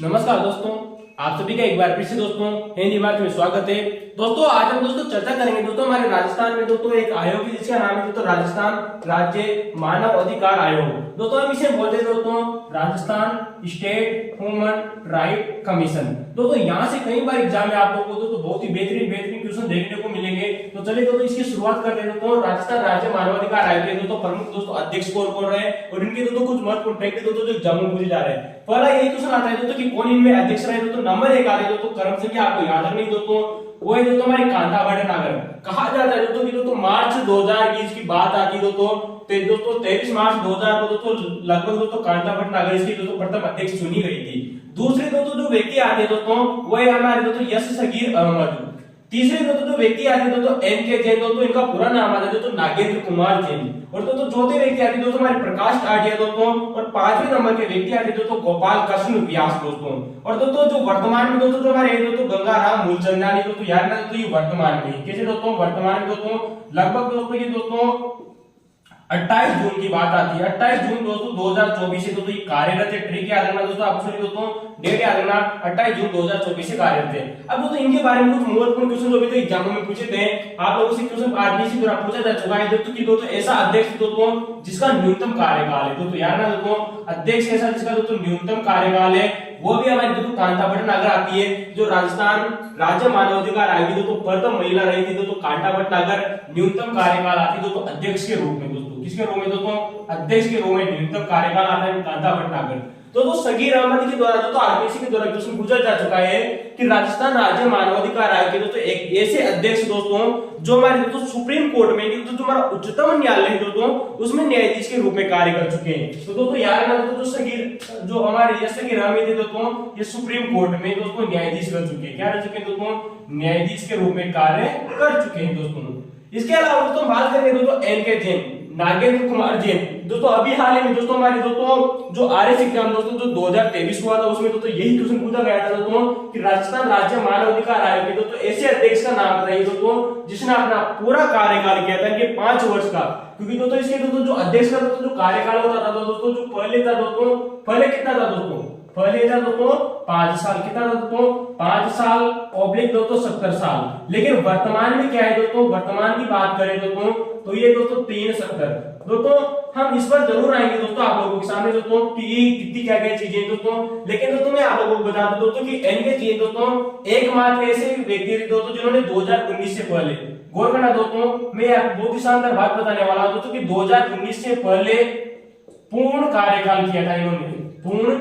नमस्कार दोस्तों, आप सभी का एक बार फिर से दोस्तों हिंदी बात में स्वागत है। दोस्तों आज हम दोस्तों चर्चा करेंगे दोस्तों हमारे राजस्थान में दोस्तों एक आयोग है जिसका नाम है दोस्तों राजस्थान राज्य मानव अधिकार आयोग। दोस्तों हम इसे बोलते हैं दोस्तों Rajasthan state human right commission. दोस्तों यहाँ से कई बार एग्जाम में आप लोगों को दोस्तों बहुत ही बेहतरीन क्वेश्चन देखने को मिलेंगे। तो चलिए दोस्तों इसकी शुरुआत करते हैं। दोस्तों राजस्थान राज्य मानवाधिकार आयोग के दोस्तों प्रमुख दोस्तों अध्यक्ष कौन कौन रहे और इनके दोस्तों कुछ महत्वपूर्ण फैक्ट दोस्तों जो एग्जाम में पूछे जा रहे हैं। पहला यही क्वेश्चन आता है दोस्तों कि कौन इनमें अध्यक्ष रहे। दोस्तों नंबर 1 आते दोस्तों कर्म संख्या आपको याद रखनी दोस्तों वो है दोस्तों हमारे कांता भटनागर। कहा जाता है दोस्तों कि दोस्तों मार्च 2020 की बात आती है दोस्तों 23 मार्च 2000 को दोस्तों लगभग दोस्तों कांता भटनागर इसकी दोस्तों प्रथम अध्यक्ष चुनी गई थी। दूसरे दोस्तों जो व्यक्ति आते हैं दोस्तों वो है हमारे दोस्तों यश सगीर अहमद। तीसरे दोस्तों जो व्यक्ति आते हैं दोस्तों एन के जैन। दोस्तों इनका पूरा नाम आता है दोस्तों नागेंद्र कुमार जैन। और दोस्तों चौथे व्यक्ति आते हैं दोस्तों हमारे प्रकाश टाटिया दोस्तों। और पांचवें नंबर के व्यक्ति आते हैं दोस्तों गोपाल कृष्ण व्यास दोस्तों। और दोस्तों जो वर्तमान में दोस्तों जो हमारे दोस्तों गंगाराम मूलचंदानी दोस्तों याद ना दोस्तों ये वर्तमान में कैसे दोस्तों वर्तमान में दोस्तों लगभग दोस्तों ये दोस्तों 28 जून की बात आती है। 28 जून दोस्तों 2024 से दोस्तों ये कार्यरत है। ट्रिक याद रखना दोस्तों आपको सभी दोस्तों डेट याद रखना 28 जून 2024 से कार्यरत है। अब दोस्तों इनके बारे में कुछ महत्वपूर्ण क्वेश्चन जो भी तो एग्जामों में पूछे थे आप लोगों से क्वेश्चन आरबीसी द्वारा पूछा जा चुका है दोस्तों कि दोस्तों ऐसा अध्यक्ष दोस्तों जिसका न्यूनतम कार्यकाल है। दोस्तों याद रखना दोस्तों अध्यक्ष ऐसा जिसका दोस्तों न्यूनतम कार्यकाल है वो भी हमारी दोस्तों कांता भटनागर आती है जो राजस्थान राज्य मानवाधिकार आयोग की दोस्तों प्रथम महिला रही थी। दोस्तों कांता भटनागर न्यूनतम कार्यकाल आती है दोस्तों अध्यक्ष के रूप में। दोस्तों किसके रूप में दोस्तों अध्यक्ष के रूप में न्यूनतम कार्यकाल आता है कांता भटनागर। तो सगीर अहमद के द्वारा दोस्तों आरपीसी के द्वारा क्वेश्चन पूछा जा चुका है कि राजस्थान राज्य मानवाधिकार आयोग के दोस्तों एक ऐसे अध्यक्ष दोस्तों जो हमारे दोस्तों सुप्रीम कोर्ट में दोस्तों जो हमारा उच्चतम न्यायालय है दोस्तों उसमें न्यायाधीश के रूप में कार्य कर चुके हैं। तो दोस्तों याद रखना दोस्तों जो सगीर जो हमारे सगीर अहमद है दोस्तों ये सुप्रीम कोर्ट में दोस्तों न्यायाधीश रह चुके हैं। क्या रह चुके हैं दोस्तों न्यायाधीश के रूप में कार्य कर चुके हैं दोस्तों। इसके अलावा दोस्तों बात करेंगे दोस्तों एन के जैन नागेंद्र कुमार जैन। दोस्तों अभी हाल ही में दोस्तों हमारे दोस्तों जो आरएस एग्जाम दोस्तों जो 2023 हुआ था उसमें दोस्तों यही क्वेश्चन पूछा गया था दोस्तों कि राजस्थान राज्य मानव अधिकार आयोग के दोस्तों ऐसे अध्यक्ष का नाम बताइए दोस्तों जिसने अपना पूरा कार्यकाल किया था इनके 5 वर्ष का। क्योंकि दोस्तों इसके दोस्तों जो अध्यक्ष का दोस्तों जो कार्यकाल होता था दोस्तों जो पहले था दोस्तों पहले कितना था दोस्तों पहले था दोस्तों 5 साल। कितना था दोस्तों 5 साल ऑब्लिक दोस्तों 70 साल। लेकिन वर्तमान में क्या है दोस्तों वर्तमान की बात करें दोस्तों तो ये दोस्तों 370। दोस्तों हम इस पर जरूर आएंगे दोस्तों आप लोगों के सामने दोस्तों कि कितनी क्या क्या चीजें दोस्तों। लेकिन दोस्तों मैं आप लोगों को बता दूं दोस्तों कि एनके जी दोस्तों एकमात्र ऐसे व्यक्ति थे दोस्तों जिन्होंने 2019 से पहले गौर करना दोस्तों मैं आपको बहुत ही शानदार बात बताने वाला हूं दोस्तों कि 2019 से पहले पूर्ण कार्यकाल किया था इन्होंने। पूर्ण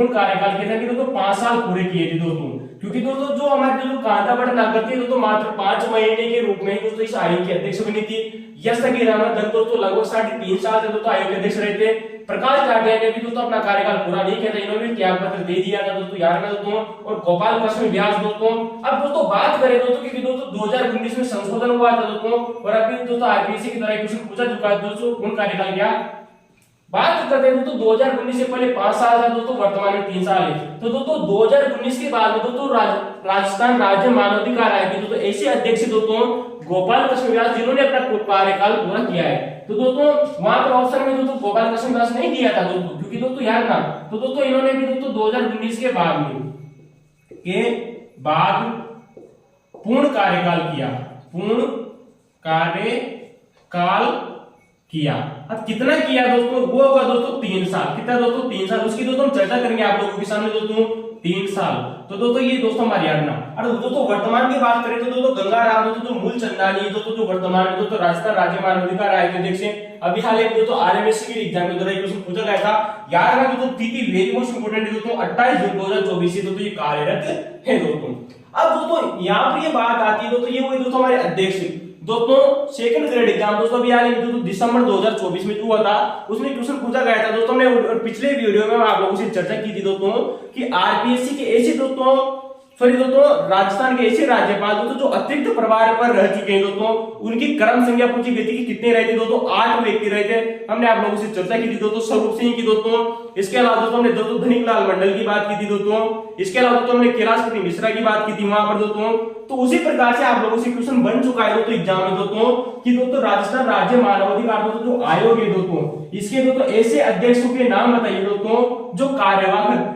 कार्यकाल किया था कि दोस्तों 5 साल पूरे किए थे दोस्तों। क्योंकि दोस्तों जो हमारे जो कांता भटनागर थी दोस्तों मात्र 5 महीने के रूप में ही दोस्तों इस आयोग के अध्यक्ष बनी थी। यश सगीर अहमद दोस्तों लगभग 3.5 साल से दोस्तों आयोग के अध्यक्ष रहे थे। प्रकाश टाटिया ने भी दोस्तों अपना कार्यकाल पूरा नहीं किया था इन्होंने त्याग पत्र दे दिया था दोस्तों याद रखना दोस्तों। और गोपाल कृष्ण व्यास दोस्तों अब दोस्तों बात करें दोस्तों कि दोस्तों 2019 में संशोधन हुआ था दोस्तों और अभी दोस्तों आरपीसी की तरह क्वेश्चन पूछा चुका है दोस्तों कौन कार्यकाल क्या बात करते हैं दोस्तों 2019 से पहले 5 साल था दोस्तों वर्तमान में 3 साल है। तो दोस्तों 2019 के बाद में दोस्तों राजस्थान राज्य मानवाधिकार आयोग के दोस्तों ऐसे अध्यक्ष दोस्तों गोपाल कृष्ण व्यास जिन्होंने अपना कार्यकाल पूरा किया है। तो दोस्तों वहां पर ऑप्शन में दोस्तों गोपाल कृष्ण व्यास नहीं दिया था दोस्तों क्योंकि दोस्तों याद ना तो दोस्तों इन्होंने भी दोस्तों 2019 के बाद पूर्ण कार्यकाल किया। अब कितना किया दोस्तों वो होगा दोस्तों 3 साल। कितना दोस्तों 3 साल उसकी दोस्तों हम चर्चा करेंगे आप लोगों के सामने दोस्तों 3 साल। तो दोस्तों ये दोस्तों हमारे याद ना और दोस्तों वर्तमान की बात करें तो दोस्तों गंगाराम दोस्तों जो मूलचंदानी दोस्तों जो वर्तमान में दोस्तों राजस्थान राज्य मानवाधिकार आयोग के अध्यक्ष हैं। अभी हाल ही में दोस्तों आरएमएससी के एग्जाम में क्वेश्चन पूछा गया था याद रखना दोस्तों थी वेरी मोस्ट इंपोर्टेंट दोस्तों 28 जून 2024 से दोस्तों ये कार्यरत है दोस्तों। अब दोस्तों यहाँ पर ये बात आती है दोस्तों ये वही दोस्तों हमारे अध्यक्ष दोस्तों सेकंड ग्रेड एग्जाम दोस्तों अभी हाल में दिसंबर 2024 में जो हुआ था उसमें क्वेश्चन पूछा गया था दोस्तों। हमने पिछले वीडियो में आप लोगों से चर्चा की थी दोस्तों कि आरपीएससी के ऐसे दोस्तों सॉरी दोस्तों, राजस्थान के ऐसे राज्यपाल दोस्तों जो अतिरिक्त प्रभार पर रह चुके हैं दोस्तों, उनकी क्रम संख्या पूछी गई थी कि कितने रहे थे दोस्तों, 8 व्यक्ति रहे थे। हमने आप लोगों से चर्चा की थी दोस्तों स्वरूप सिंह की दोस्तों। इसके अलावा दोस्तों हमने दोस्तों धनिकलाल मंडल की बात की थी दोस्तों। इसके अलावा दोस्तों हमने कैलाशपति मिश्रा की बात की थी वहां पर दोस्तों। तो उसी प्रकार से आप लोगों से क्वेश्चन बन चुका है दोस्तों एग्जाम में दोस्तों कि दोस्तों राजस्थान राज्य मानवाधिकार दोस्तों जो आयोग है दोस्तों, इसके दोस्तों ऐसे अध्यक्षों के नाम बताइए दोस्तों जो कार्यवाहक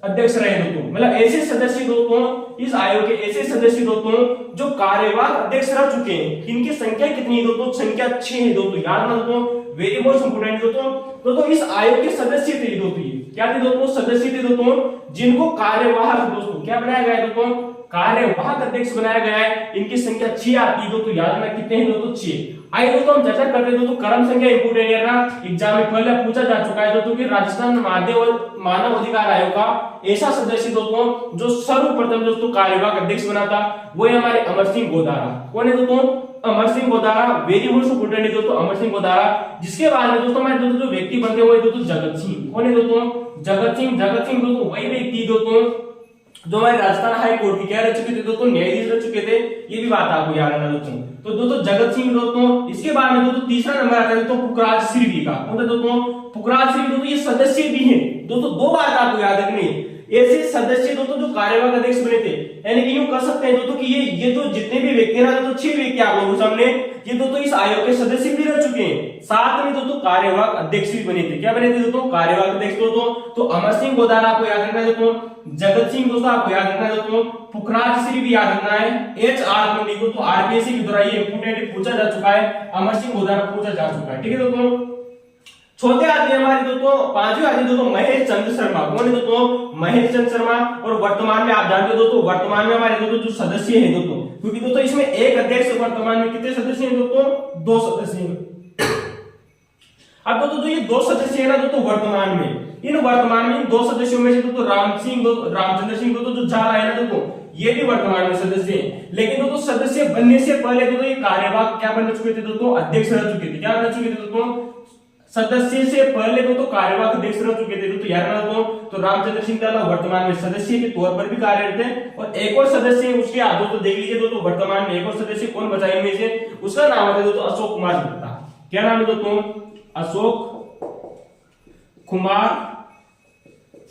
अध्यक्ष रहे दोस्तों, मतलब ऐसे सदस्य दोस्तों इस आयोग के ऐसे सदस्य दोस्तों जो कार्यवाहक अध्यक्ष रह चुके हैं। इनकी संख्या कितनी है दोस्तों? संख्या 6 है दोस्तों, याद रखना दोस्तों, वेरी मोस्ट इंपोर्टेंट दोस्तों। इस आयोग के सदस्य थे दोस्तों, ये क्या थे दोस्तों? सदस्य थे दोस्तों जिनको कार्यवाहक दोस्तों क्या बनाया गया है दोस्तों? कार्यवाहक अध्यक्ष बनाया गया है। इनकी संख्या 6 आती है दोस्तों, याद रखना कितने हैं दोस्तों? 6। आइए दोस्तों हम चर्चा करते हैं दोस्तों क्रम संख्या इंपोर्टेंट है ना, एग्जाम में पहले पूछा जा चुका है दोस्तों कि राजस्थान मानव अधिकार आयोग का ऐसा सदस्य दोस्तों जो सर्वप्रथम दोस्तों कार्यवाहक अध्यक्ष बना था, वो है हमारे अमर सिंह गोदारा। कौन है दोस्तों? Amar Singh Godara, very most important है दोस्तों अमर सिंह गोदारा। जिसके बाद में दोस्तों हमारे दोस्तों जो व्यक्ति बनते हुए दोस्तों जगत सिंह। कौन है दोस्तों? जगत सिंह दोस्तों वही व्यक्ति दोस्तों जो हमारे राजस्थान हाई कोर्ट की क्या रह चुके थे दोस्तों? न्यायाधीश रह चुके थे। ये भी बात आपको याद रखना दोस्तों। तो दोस्तों जगत सिंह दोस्तों, इसके बाद में दोस्तों तीसरा नंबर आता है दोस्तों पुखराज सिंह का। कौन है दोस्तों? पुखराज सिंह दोस्तों ये सदस्य भी हैं दोस्तों। दो बात आपको याद रखनी है, ऐसे सदस्य दोस्तों जो कार्यवाहक अध्यक्ष बने थे, यानी कि यूं कह सकते हैं दोस्तों कि ये जो जितने भी व्यक्ति ना दोस्तों 6 व्यक्ति आप लोगों के सामने, ये दोस्तों इस आयोग के सदस्य भी रह चुके हैं, साथ में दोस्तों कार्यवाहक अध्यक्ष भी बने थे। क्या बने थे दोस्तों? कार्यवाहक अध्यक्ष दोस्तों। तो अमर सिंह गोदारा आपको याद रखना है दोस्तों, जगत सिंह दोस्तों आपको याद रखना है दोस्तों, पुखराज सिंह भी याद रखना है, HR पंडित दोस्तों आरपीएससी के द्वारा ये इंपोर्टेंट पूछा जा चुका है, अमर सिंह गोदारा पूछा जा चुका है। ठीक है दोस्तों। चौथे आते हैं हमारे दोस्तों, पांचवें आते हैं दोस्तों महेश चंद्र शर्मा। कौन है दोस्तों? महेश चंद्र शर्मा। और वर्तमान में आप जानते हो दोस्तों, वर्तमान में हमारे दोस्तों जो सदस्य हैं दोस्तों, क्योंकि दोस्तों इसमें एक अध्यक्ष, वर्तमान में कितने सदस्य हैं दोस्तों? 2 सदस्य हैं। अब दोस्तों जो ये 2 सदस्य है ना दोस्तों वर्तमान में, इन वर्तमान में 2 सदस्यों में से दोस्तों रामचंद्र सिंह दोस्तों जो झाला है ना दोस्तों, ये भी वर्तमान में सदस्य हैं। लेकिन दोस्तों सदस्य बनने से पहले दोस्तों ये कार्यवाहक क्या बन चुके थे दोस्तों? अध्यक्ष रह चुके थे। क्या रह चुके थे दोस्तों? सदस्य से पहले दोस्तों कार्यवाहक अध्यक्ष रह चुके थे दोस्तों, याद रखना दोस्तों। तो रामचंद्र सिंह झाला वर्तमान में सदस्य के तौर पर भी कार्यरत है। और एक और सदस्य उसके दोस्तों देख लीजिए दोस्तों, वर्तमान में एक और सदस्य कौन बचा इनमें से? उसका नाम है दोस्तों अशोक कुमार गुप्ता। क्या नाम है दोस्तों? अशोक कुमार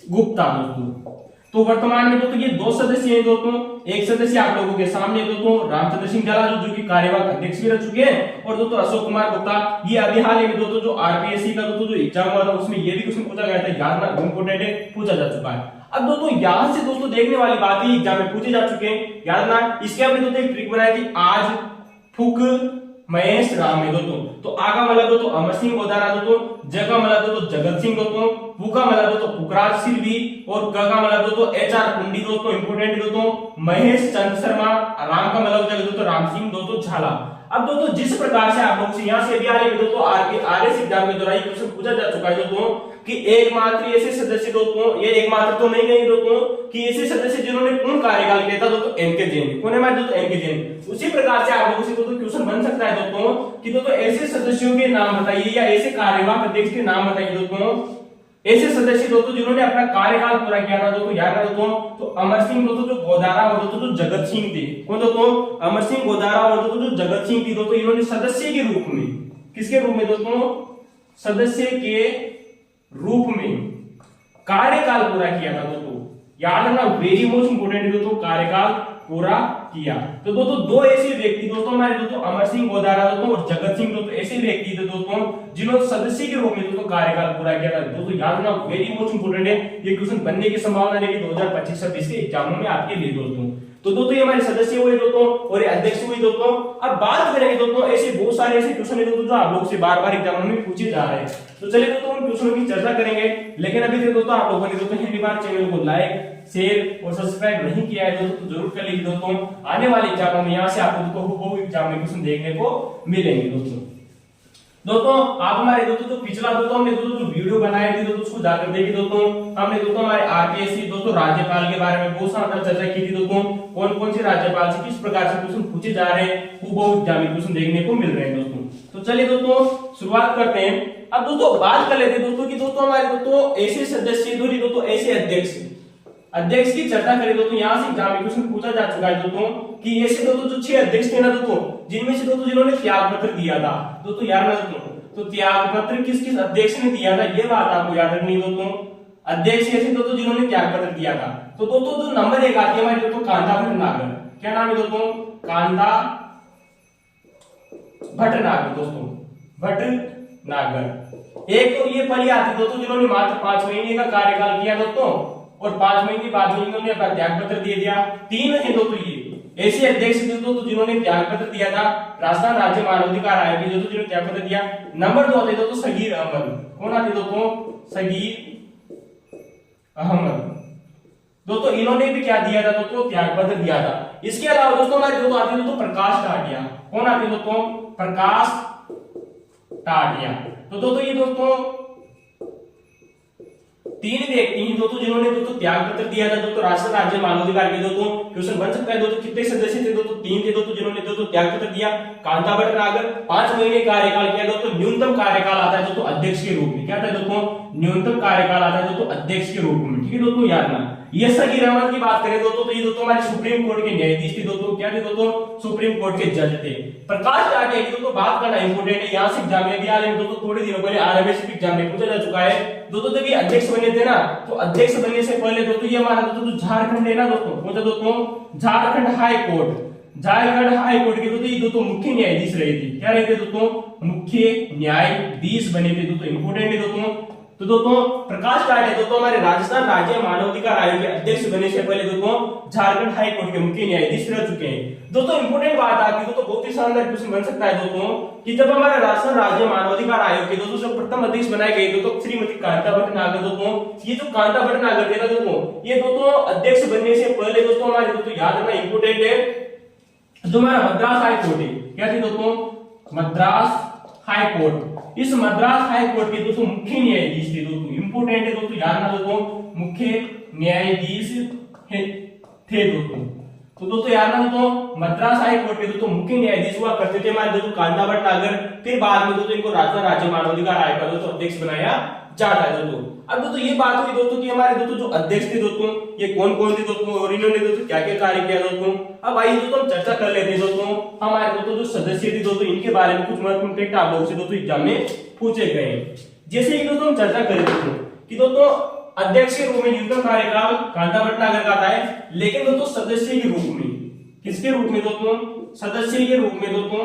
गुप्ता दोस्तों। तो वर्तमान में दोस्तों ये 2 सदस्य हैं दोस्तों। एक सदस्य आप लोगों के सामने दोस्तों रामचंद्र सिंह झाला जो कि कार्यवाहक अध्यक्ष भी रह चुके हैं, और दोस्तों अशोक कुमार गुप्ता, ये अभी हाल ही में दोस्तों जो आरपीएससी का दोस्तों जो एग्जाम हुआ था उसमें ये भी क्वेश्चन पूछा गया था, याद रखना इंपोर्टेंट है, पूछा जा चुका है। अब दोस्तों यहां से दोस्तों देखने वाली बात है, एग्जाम में पूछे जा चुके हैं, याद रखना। इसके हमने दोस्तों एक ट्रिक बनाई थी, आज फुक महेश राम है दोस्तों। तो आगा मतलब दोस्तों अमर सिंह गोदारा दोस्तों, जगह मतलब दोस्तों जगत सिंह दोस्तों, पुका मतलब दोस्तों पुखराज सिंह भी, और गगा मतलब दोस्तों HR पंडित दोस्तों इंपोर्टेंट दोस्तों, महेश चंद्र शर्मा, राम का मतलब जगह दोस्तों राम सिंह दोस्तों झाला। अब दोस्तों जिस प्रकार से आप लोग से यहां से भी आ रहे हैं दोस्तों आरएस एग्जाम के दौरान क्वेश्चन पूछा जा चुका है दोस्तों कि एकमात्र ऐसे सदस्य दोस्तों, ये एकमात्र तो नहीं गए दोस्तों, कि ऐसे सदस्य जिन्होंने पूर्ण कार्यकाल किया था दोस्तों एनके जैन। कौन है हमारे दोस्तों? एनके जैन। उसी प्रकार से आप लोगों से दोस्तों क्वेश्चन बन सकता है दोस्तों कि दोस्तों ऐसे सदस्यों के नाम बताइए या ऐसे कार्यवाहक अध्यक्ष के नाम बताइए दोस्तों, ऐसे सदस्य दोस्तों जिन्होंने अपना कार्यकाल पूरा किया था दोस्तों, याद रखो दोस्तों। तो अमर सिंह दोस्तों जो गोदारा और दोस्तों जो जगत सिंह थे। कौन दोस्तों? अमर सिंह गोदारा और दोस्तों जो जगत सिंह थी दोस्तों, इन्होंने सदस्य के रूप में, किसके रूप में दोस्तों? सदस्य के रूप में कार्यकाल पूरा किया था दोस्तों, याद रखना, वेरी मोस्ट इंपोर्टेंट दोस्तों, कार्यकाल पूरा किया। तो दोस्तों 2 ऐसे व्यक्ति दोस्तों हमारे दोस्तों अमर सिंह गोदारा दोस्तों और जगत सिंह दोस्तों ऐसे व्यक्ति थे दोस्तों जिन्होंने सदस्य के रूप में दोस्तों कार्यकाल पूरा किया था दोस्तों, याद रखना, वेरी मोस्ट इंपोर्टेंट है। ये क्वेश्चन बनने की संभावना रहेगी 2025-26 के एग्जामों में आपके लिए दोस्तों। तो दोस्तों ये हमारे सदस्य हुए दोस्तों और ये अध्यक्ष हुए दोस्तों। अब बात करेंगे दोस्तों ऐसे बहुत सारे ऐसे क्वेश्चन है दोस्तों जो आप लोग से बार-बार एग्जामों में पूछे जा रहे हैं। तो चलिए दोस्तों उन क्वेश्चनों की चर्चा करेंगे, लेकिन अभी तक दोस्तों आप लोगों ने दोस्तों हिंदी बार चैनल को लाइक, शेयर और सब्सक्राइब नहीं किया है दोस्तों, तो जरूर कर लीजिए दोस्तों। आने वाले एग्जामों में यहाँ से आपको हुबहू एग्जाम में क्वेश्चन देखने को मिलेंगे दोस्तों। दोस्तों आप हमारे दोस्तों जो पिछला दोस्तों हमने दोस्तों जो वीडियो बनाए थे दोस्तों उसको जाकर देखिए दोस्तों। हमने दोस्तों हमारे आरपीएससी दोस्तों राज्यपाल के बारे में बहुत सारा चर्चा की थी दोस्तों, कौन कौन से राज्यपाल से किस प्रकार से क्वेश्चन पूछे जा रहे हैं, हुबहू एग्जाम में क्वेश्चन देखने को मिल रहे हैं दोस्तों। तो चलिए दोस्तों शुरुआत करते हैं। अब दोस्तों बात कर लेते हैं दोस्तों कि दोस्तों हमारे दोस्तों ऐसे सदस्य दोस्तों ऐसे अध्यक्ष की चर्चा करें दोस्तों, यहाँ से एग्जाम में क्वेश्चन पूछा जा चुका है दोस्तों कि ऐसे दोस्तों जो 6 अध्यक्ष थे ना दोस्तों, जिनमें से दोस्तों जिन्होंने त्याग पत्र दिया था दोस्तों, याद ना दोस्तों, तो त्याग पत्र किस किस अध्यक्ष ने दिया था, ये बात आपको याद रखनी दोस्तों। अध्यक्ष ऐसे दोस्तों जिन्होंने त्याग पत्र दिया था। तो दोस्तों जो नंबर 1 आती है हमारी दोस्तों कांता भटनागर, क्या नाम है दोस्तों, कांता भटनागर दोस्तों, भटनागर। एक तो ये पहली आती है दोस्तों जिन्होंने मात्र 5 महीने का कार्यकाल किया दोस्तों, और 5 महीने बाद में इन्होंने अपना त्याग पत्र दे दिया। 3 है दोस्तों ये ऐसे अध्यक्ष थे दोस्तों जिन्होंने त्याग पत्र दिया था, राजस्थान राज्य मानवाधिकार आयोग के दोस्तों जिन्होंने त्याग पत्र दिया। नंबर 2 आते दोस्तों सगीर अहमद, कौन आते दोस्तों, सगीर अहमद दोस्तों, इन्होंने भी क्या दिया था दोस्तों, त्याग पत्र दिया था। इसके अलावा दोस्तों हमारे दोस्तों आते दोस्तों प्रकाश टाटिया, कौन आते दोस्तों, प्रकाश टाटिया। तो दोस्तों ये दोस्तों 3 व्यक्ति हैं दोस्तों जिन्होंने दोस्तों त्याग पत्र दिया था दोस्तों राष्ट्रीय राज्य मानवाधिकार के। दोस्तों क्वेश्चन बन सकता है दोस्तों कितने सदस्य थे दोस्तों, 3 थे दोस्तों जिन्होंने दोस्तों त्याग पत्र दिया। कांता भटनागर 5 महीने कार्यकाल किया दोस्तों, न्यूनतम कार्यकाल आता है दोस्तों अध्यक्ष के रूप में, क्या आता है दोस्तों, न्यूनतम कार्यकाल आता है दोस्तों अध्यक्ष के रूप में, ठीक है दोस्तों, याद ना। ये सगीर अहमद की बात करें दोस्तों, तो ये दोस्तों हमारे सुप्रीम कोर्ट के न्यायाधीश थे दोस्तों, क्या थे दोस्तों, सुप्रीम कोर्ट के जज थे। प्रकाश टाटिया की दोस्तों बात करना इंपोर्टेंट है, यहाँ से एग्जाम में भी आ रहे हैं दोस्तों, थोड़े दिनों पहले आरएमएस एग्जाम में पूछा जा चुका है दोस्तों। जब ये अध्यक्ष बने थे ना, तो अध्यक्ष बनने से पहले दोस्तों ये हमारा दोस्तों जो झारखंड है ना दोस्तों, कौन सा दोस्तों, Jharkhand high court, Jharkhand high court के दोस्तों ये दोस्तों मुख्य न्यायाधीश रहे थे, क्या रहे थे दोस्तों, मुख्य न्यायाधीश बने थे दोस्तों, इंपोर्टेंट है दोस्तों। तो दोस्तों प्रकाश टाटिया दोस्तों हमारे राजस्थान राज्य मानवाधिकार आयोग के अध्यक्ष बनने से पहले दोस्तों झारखंड हाई कोर्ट के मुख्य न्यायाधीश रह चुके हैं दोस्तों। इंपोर्टेंट बात आती है दोस्तों, बहुत ही शानदार क्वेश्चन बन सकता है दोस्तों कि जब हमारा राजस्थान राज्य मानवाधिकार आयोग के दोस्तों सब प्रथम अध्यक्ष बनाए गए दोस्तों श्रीमती कांता भटनागर दोस्तों, ये जो कांता भटनागर थे ना दोस्तों, ये दोस्तों अध्यक्ष बनने से पहले दोस्तों हमारे दोस्तों याद रखना इंपोर्टेंट है, जो हमारा मद्रास हाई कोर्ट है, क्या थी दोस्तों, मद्रास हाई कोर्ट, इस मद्रास हाई कोर्ट के दोस्तों मुख्य न्यायाधीश थे दोस्तों, इंपोर्टेंट है दोस्तों, याद रखना दोस्तों, मुख्य न्यायाधीश थे दोस्तों। तो दोस्तों याद रखना दोस्तों मद्रास हाई कोर्ट के दोस्तों मुख्य न्यायाधीश हुआ करते थे हमारे दोस्तों कांता भटनागर, फिर बाद में दोस्तों इनको राजस्थान राज्य मानवाधिकार आयोग का दोस्तों अध्यक्ष बनाया जाता है दोस्तों। अब दोस्तों ये बात हुई दोस्तों कि हमारे दोस्तों जो अध्यक्ष थे दोस्तों ये कौन कौन थे दोस्तों, और इन्होंने दोस्तों क्या क्या कार्य किया दोस्तों। अब आइए दोस्तों हम चर्चा कर लेते हैं दोस्तों हमारे दोस्तों जो सदस्य थे दोस्तों, इनके बारे में कुछ महत्वपूर्ण फैक्ट आप लोगों से दोस्तों एग्जाम में पूछे गए हैं। जैसे कि दोस्तों हम चर्चा करें दोस्तों कि दोस्तों अध्यक्ष के रूप में न्यूनतम कार्यकाल कांता भटनागर का आता है, लेकिन दोस्तों सदस्य के रूप में, किसके रूप में दोस्तों, सदस्य के रूप में दोस्तों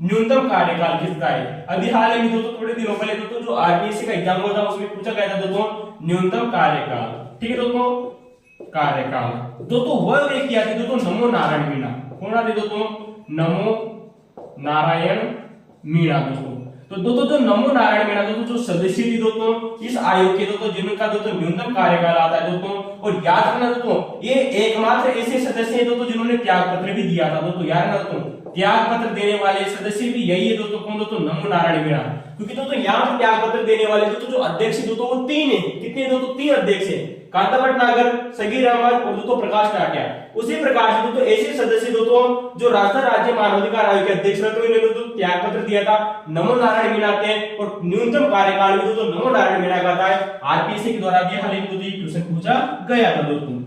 न्यूनतम कार्यकाल किसका है। अभी हाल ही में दोस्तों थोड़े दिनों पहले दोस्तों जो आरपीएससी का एग्जाम हुआ था उसमें पूछा गया था दोस्तों न्यूनतम कार्यकाल, ठीक है दोस्तों, कार्यकाल दोस्तों वह व्यक्ति आते दोस्तों नमो नारायण मीणा, कौन आते दोस्तों, नमो नारायण मीणा दोस्तों। तो दोस्तों जो नमो नारायण मीणा दोस्तों जो सदस्य थी दोस्तों इस आयोग के दोस्तों जिनका दोस्तों न्यूनतम कार्यकाल आता है दोस्तों, और याद रखना दोस्तों ये एकमात्र ऐसे सदस्य हैं दोस्तों जिन्होंने त्याग पत्र भी दिया था दोस्तों, याद रखना दोस्तों त्याग पत्र देने वाले सदस्य भी यही है दोस्तों, कौन दोस्तों, नमो नारायण मीणा। क्योंकि दोस्तों यहाँ पर त्याग पत्र देने वाले दोस्तों जो अध्यक्ष दोस्तों वो 3 है, कितने दोस्तों, 3 अध्यक्ष है, कांता भटनागर, सगीर अहमद और दोस्तों प्रकाश टाटिया। उसी प्रकार से दोस्तों ऐसे सदस्य दोस्तों जो राजस्थान राज्य मानवाधिकार आयोग के अध्यक्ष रहे थे इन्होंने दोस्तों त्याग पत्र दिया था, नमो नारायण मीणा थे, और न्यूनतम कार्यकाल भी दोस्तों नमो नारायण मीणा का था। आरपीएससी के द्वारा भी हाल ही में दोस्तों क्वेश्चन पूछा गया था दोस्तों।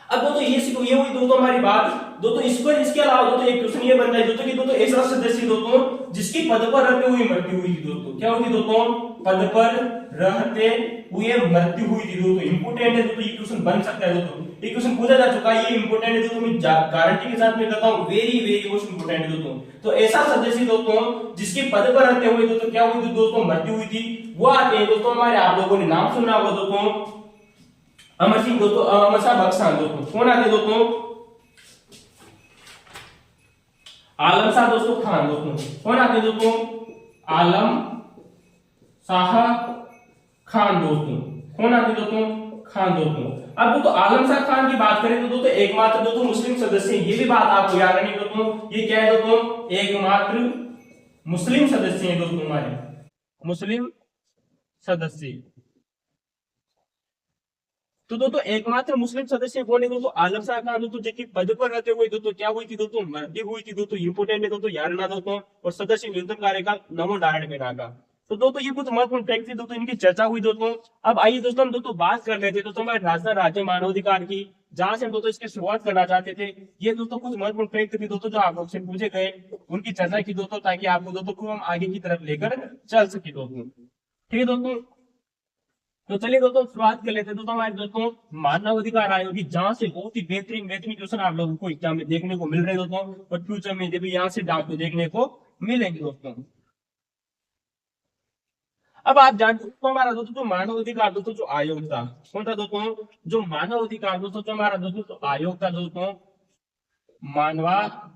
अब दोस्तों ये हुई दोस्तों हमारी बात दोस्तों, इसके अलावा दोस्तों एक क्वेश्चन ये बनता है दोस्तों कि दोस्तों ऐसा सदस्य दोस्तों जिसकी पद पर रहते हुए मृत्यु हुई थी दोस्तों, क्या हुई थी दोस्तों, पद पर रहते हुए मृत्यु हुई थी दोस्तों, इंपोर्टेंट है दोस्तों, ये क्वेश्चन बन सकता है दोस्तों, ये क्वेश्चन पूछा जा चुका है, ये इंपोर्टेंट है दोस्तों, मैं गारंटी के साथ में कहता हूं वेरी वेरी मोस्ट इंपोर्टेंट है दोस्तों। तो ऐसा सदस्य दोस्तों जिसके पद पर रहते हुए दोस्तों क्या हुई थी दोस्तों, मृत्यु हुई थी, वो आते हैं दोस्तों हमारे, आप लोगों ने नाम सुना होगा दोस्तों अमर सिंह दोस्तों, अमर शाह बख्शान दोस्तों, कौन आते दोस्तों, आलम शाह दोस्तों खान दोस्तों, कौन आते दोस्तों, आलम शाह खान दोस्तों, कौन आते दोस्तों, खान दोस्तों। अब दोस्तों आलम शाह खान की बात करें तो दोस्तों एकमात्र दोस्तों मुस्लिम सदस्य, ये भी बात आपको याद रखनी दोस्तों, ये क्या है दोस्तों, एकमात्र मुस्लिम सदस्य हैं दोस्तों, हमारे मुस्लिम सदस्य। तो दोस्तों एकमात्र मुस्लिम सदस्य कौन है दोस्तों, आलम शाह खान दोस्तों, जिनकी पद पर रहते हुए दोस्तों क्या हुई थी दोस्तों, मृत्यु हुई थी दोस्तों, इंपोर्टेंट है दोस्तों, याद रखना दोस्तों। और सदस्य न्यूनतम कार्यकाल नमो नारायण मीणा का। तो दोस्तों ये कुछ महत्वपूर्ण फैक्ट थी दोस्तों, इनकी चर्चा हुई दोस्तों। अब आइए दोस्तों हम दोस्तों बात कर लेते हैं दोस्तों हमारे राजस्थान राज्य मानवाधिकार की, जहां से हम दोस्तों इसकी शुरुआत करना चाहते थे। ये दोस्तों कुछ महत्वपूर्ण फैक्ट थी दोस्तों जो आप लोग से पूछे गए, उनकी चर्चा की दोस्तों, ताकि आपको दोस्तों को हम आगे की तरफ लेकर चल सके दोस्तों। ठीक है दोस्तों, तो चलिए दोस्तों शुरुआत कर लेते हैं दोस्तों हमारे दोस्तों मानव अधिकार आयोग की, जहां से बहुत ही बेहतरीन बेहतरीन क्वेश्चन आप लोगों को एग्जाम में देखने को मिल रहे हैं दोस्तों, और फ्यूचर में भी यहाँ से आपको देखने को मिलेंगे दोस्तों। अब आप जानते हो हमारा दोस्तों जो मानव अधिकार दोस्तों जो आयोग था, कौन था दोस्तों? जो मानव अधिकार दोस्तों जो हमारा दोस्तों जो आयोग था दोस्तों, मानवाधिकार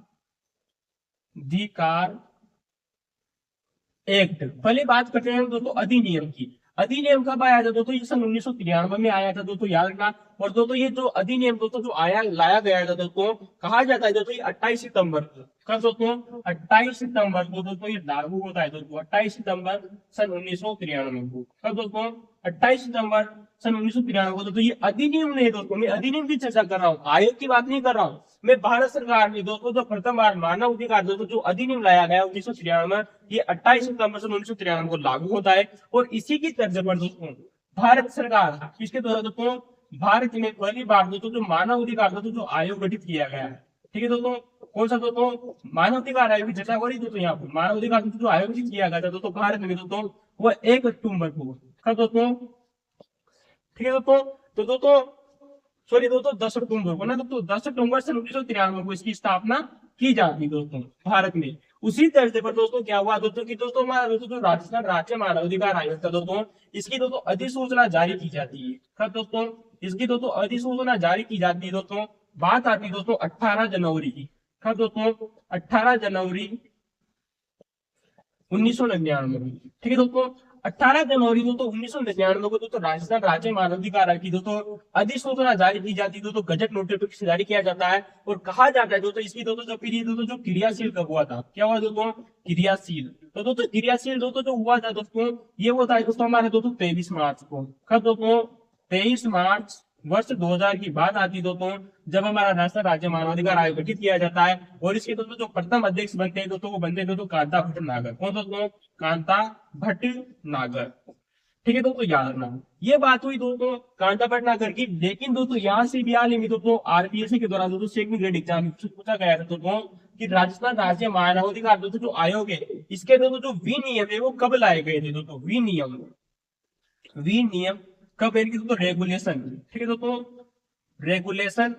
एक्ट। पहले बात करते हैं दोस्तों अधिनियम की। अधिनियम कब आया था दोस्तों? ये सन 1993 में आया था दोस्तों, याद रखना। और दोस्तों ये जो अधिनियम दोस्तों जो लाया गया था दोस्तों, कहा जाता है दोस्तों ये 28 सितंबर को, कब दोस्तों? 28 सितंबर को दोस्तों ये लागू होता है दोस्तों, 28 सितंबर सन 1993 को। कब दोस्तों? 28 सितंबर सन 1993 को दोस्तों ये अधिनियम नहीं दोस्तों, मैं अधिनियम की चर्चा कर रहा हूँ, आयोग की बात नहीं कर रहा हूँ मैं। भारत सरकार ने दोस्तों जो प्रथम बार मानव अधिकार दोस्तों जो अधिनियम लाया गया 1993 में, ये 28 सितंबर सन 1993 को लागू होता है। और इसी की तर्ज पर दोस्तों भारत सरकार इसके द्वारा दोस्तों भारत में पहली बार दोस्तों जो मानव अधिकार दोस्तों जो आयोग गठित किया गया है। ठीक है दोस्तों, कौन सा दोस्तों? मानव अधिकार आयोग की चर्चा हो रही दोस्तों यहाँ पर। मानव अधिकार दोस्तों जो आयोग गठित किया गया था दोस्तों भारत में दोस्तों, वो 1 अक्टूबर को। कब दोस्तों? ठीक है दोस्तों, तो दोस्तों सॉरी दोस्तों 10 अक्टूबर को ना दोस्तों, 10 अक्टूबर सन 1993 को इसकी स्थापना की जाती दोस्तों भारत में। उसी तरह पर दोस्तों क्या हुआ दोस्तों कि दोस्तों हमारा दोस्तों जो राजस्थान राज्य मानव अधिकार आयोग था दोस्तों, इसकी दोस्तों अधिसूचना जारी की जाती है। कब दोस्तों? इसकी दोस्तों अधिसूचना जारी की जाती है दोस्तों, बात आती है दोस्तों 18 जनवरी की। कब दोस्तों? 18 जनवरी 1999। ठीक है दोस्तों, 18 जनवरी दोस्तों 1999 को दोस्तों राजस्थान राज्य मानवाधिकार आयोग की दोस्तों अधिसूचना जारी की जाती है दोस्तों, गजट नोटिफिकेशन जारी किया जाता है। और कहा जाता है दोस्तों इसकी दोस्तों जो पीरियड दोस्तों जो क्रियाशील कब हुआ था? क्या हुआ दोस्तों? क्रियाशील। तो दोस्तों क्रियाशील दोस्तों जो हुआ था दोस्तों, ये होता है दोस्तों हमारे दोस्तों 23 मार्च को। कब दोस्तों? 23 मार्च वर्ष 2000 की बात आती दोस्तों, जब हमारा राष्ट्रीय राज्य मानवाधिकार आयोग गठित किया जाता है। और इसके दोस्तों जो प्रथम अध्यक्ष बनते हैं दोस्तों, वो बनते हैं दोस्तों कांता भटनागर। कौन दोस्तों? कांता भटनागर। ठीक है दोस्तों, याद रखना। ये बात हुई दोस्तों कांता भटनागर की। लेकिन दोस्तों यहाँ से भी हाल ही में दोस्तों आरपीएससी के द्वारा दोस्तों सेकंड ग्रेड एग्जाम पूछा गया था दोस्तों कि राजस्थान राज्य मानवाधिकार दोस्तों जो आयोग है, इसके दोस्तों जो विनियम है वो कब लाए गए थे दोस्तों? विनियम कब है दोस्तों? रेगुलेशन। ठीक है दोस्तों, रेगुलेशन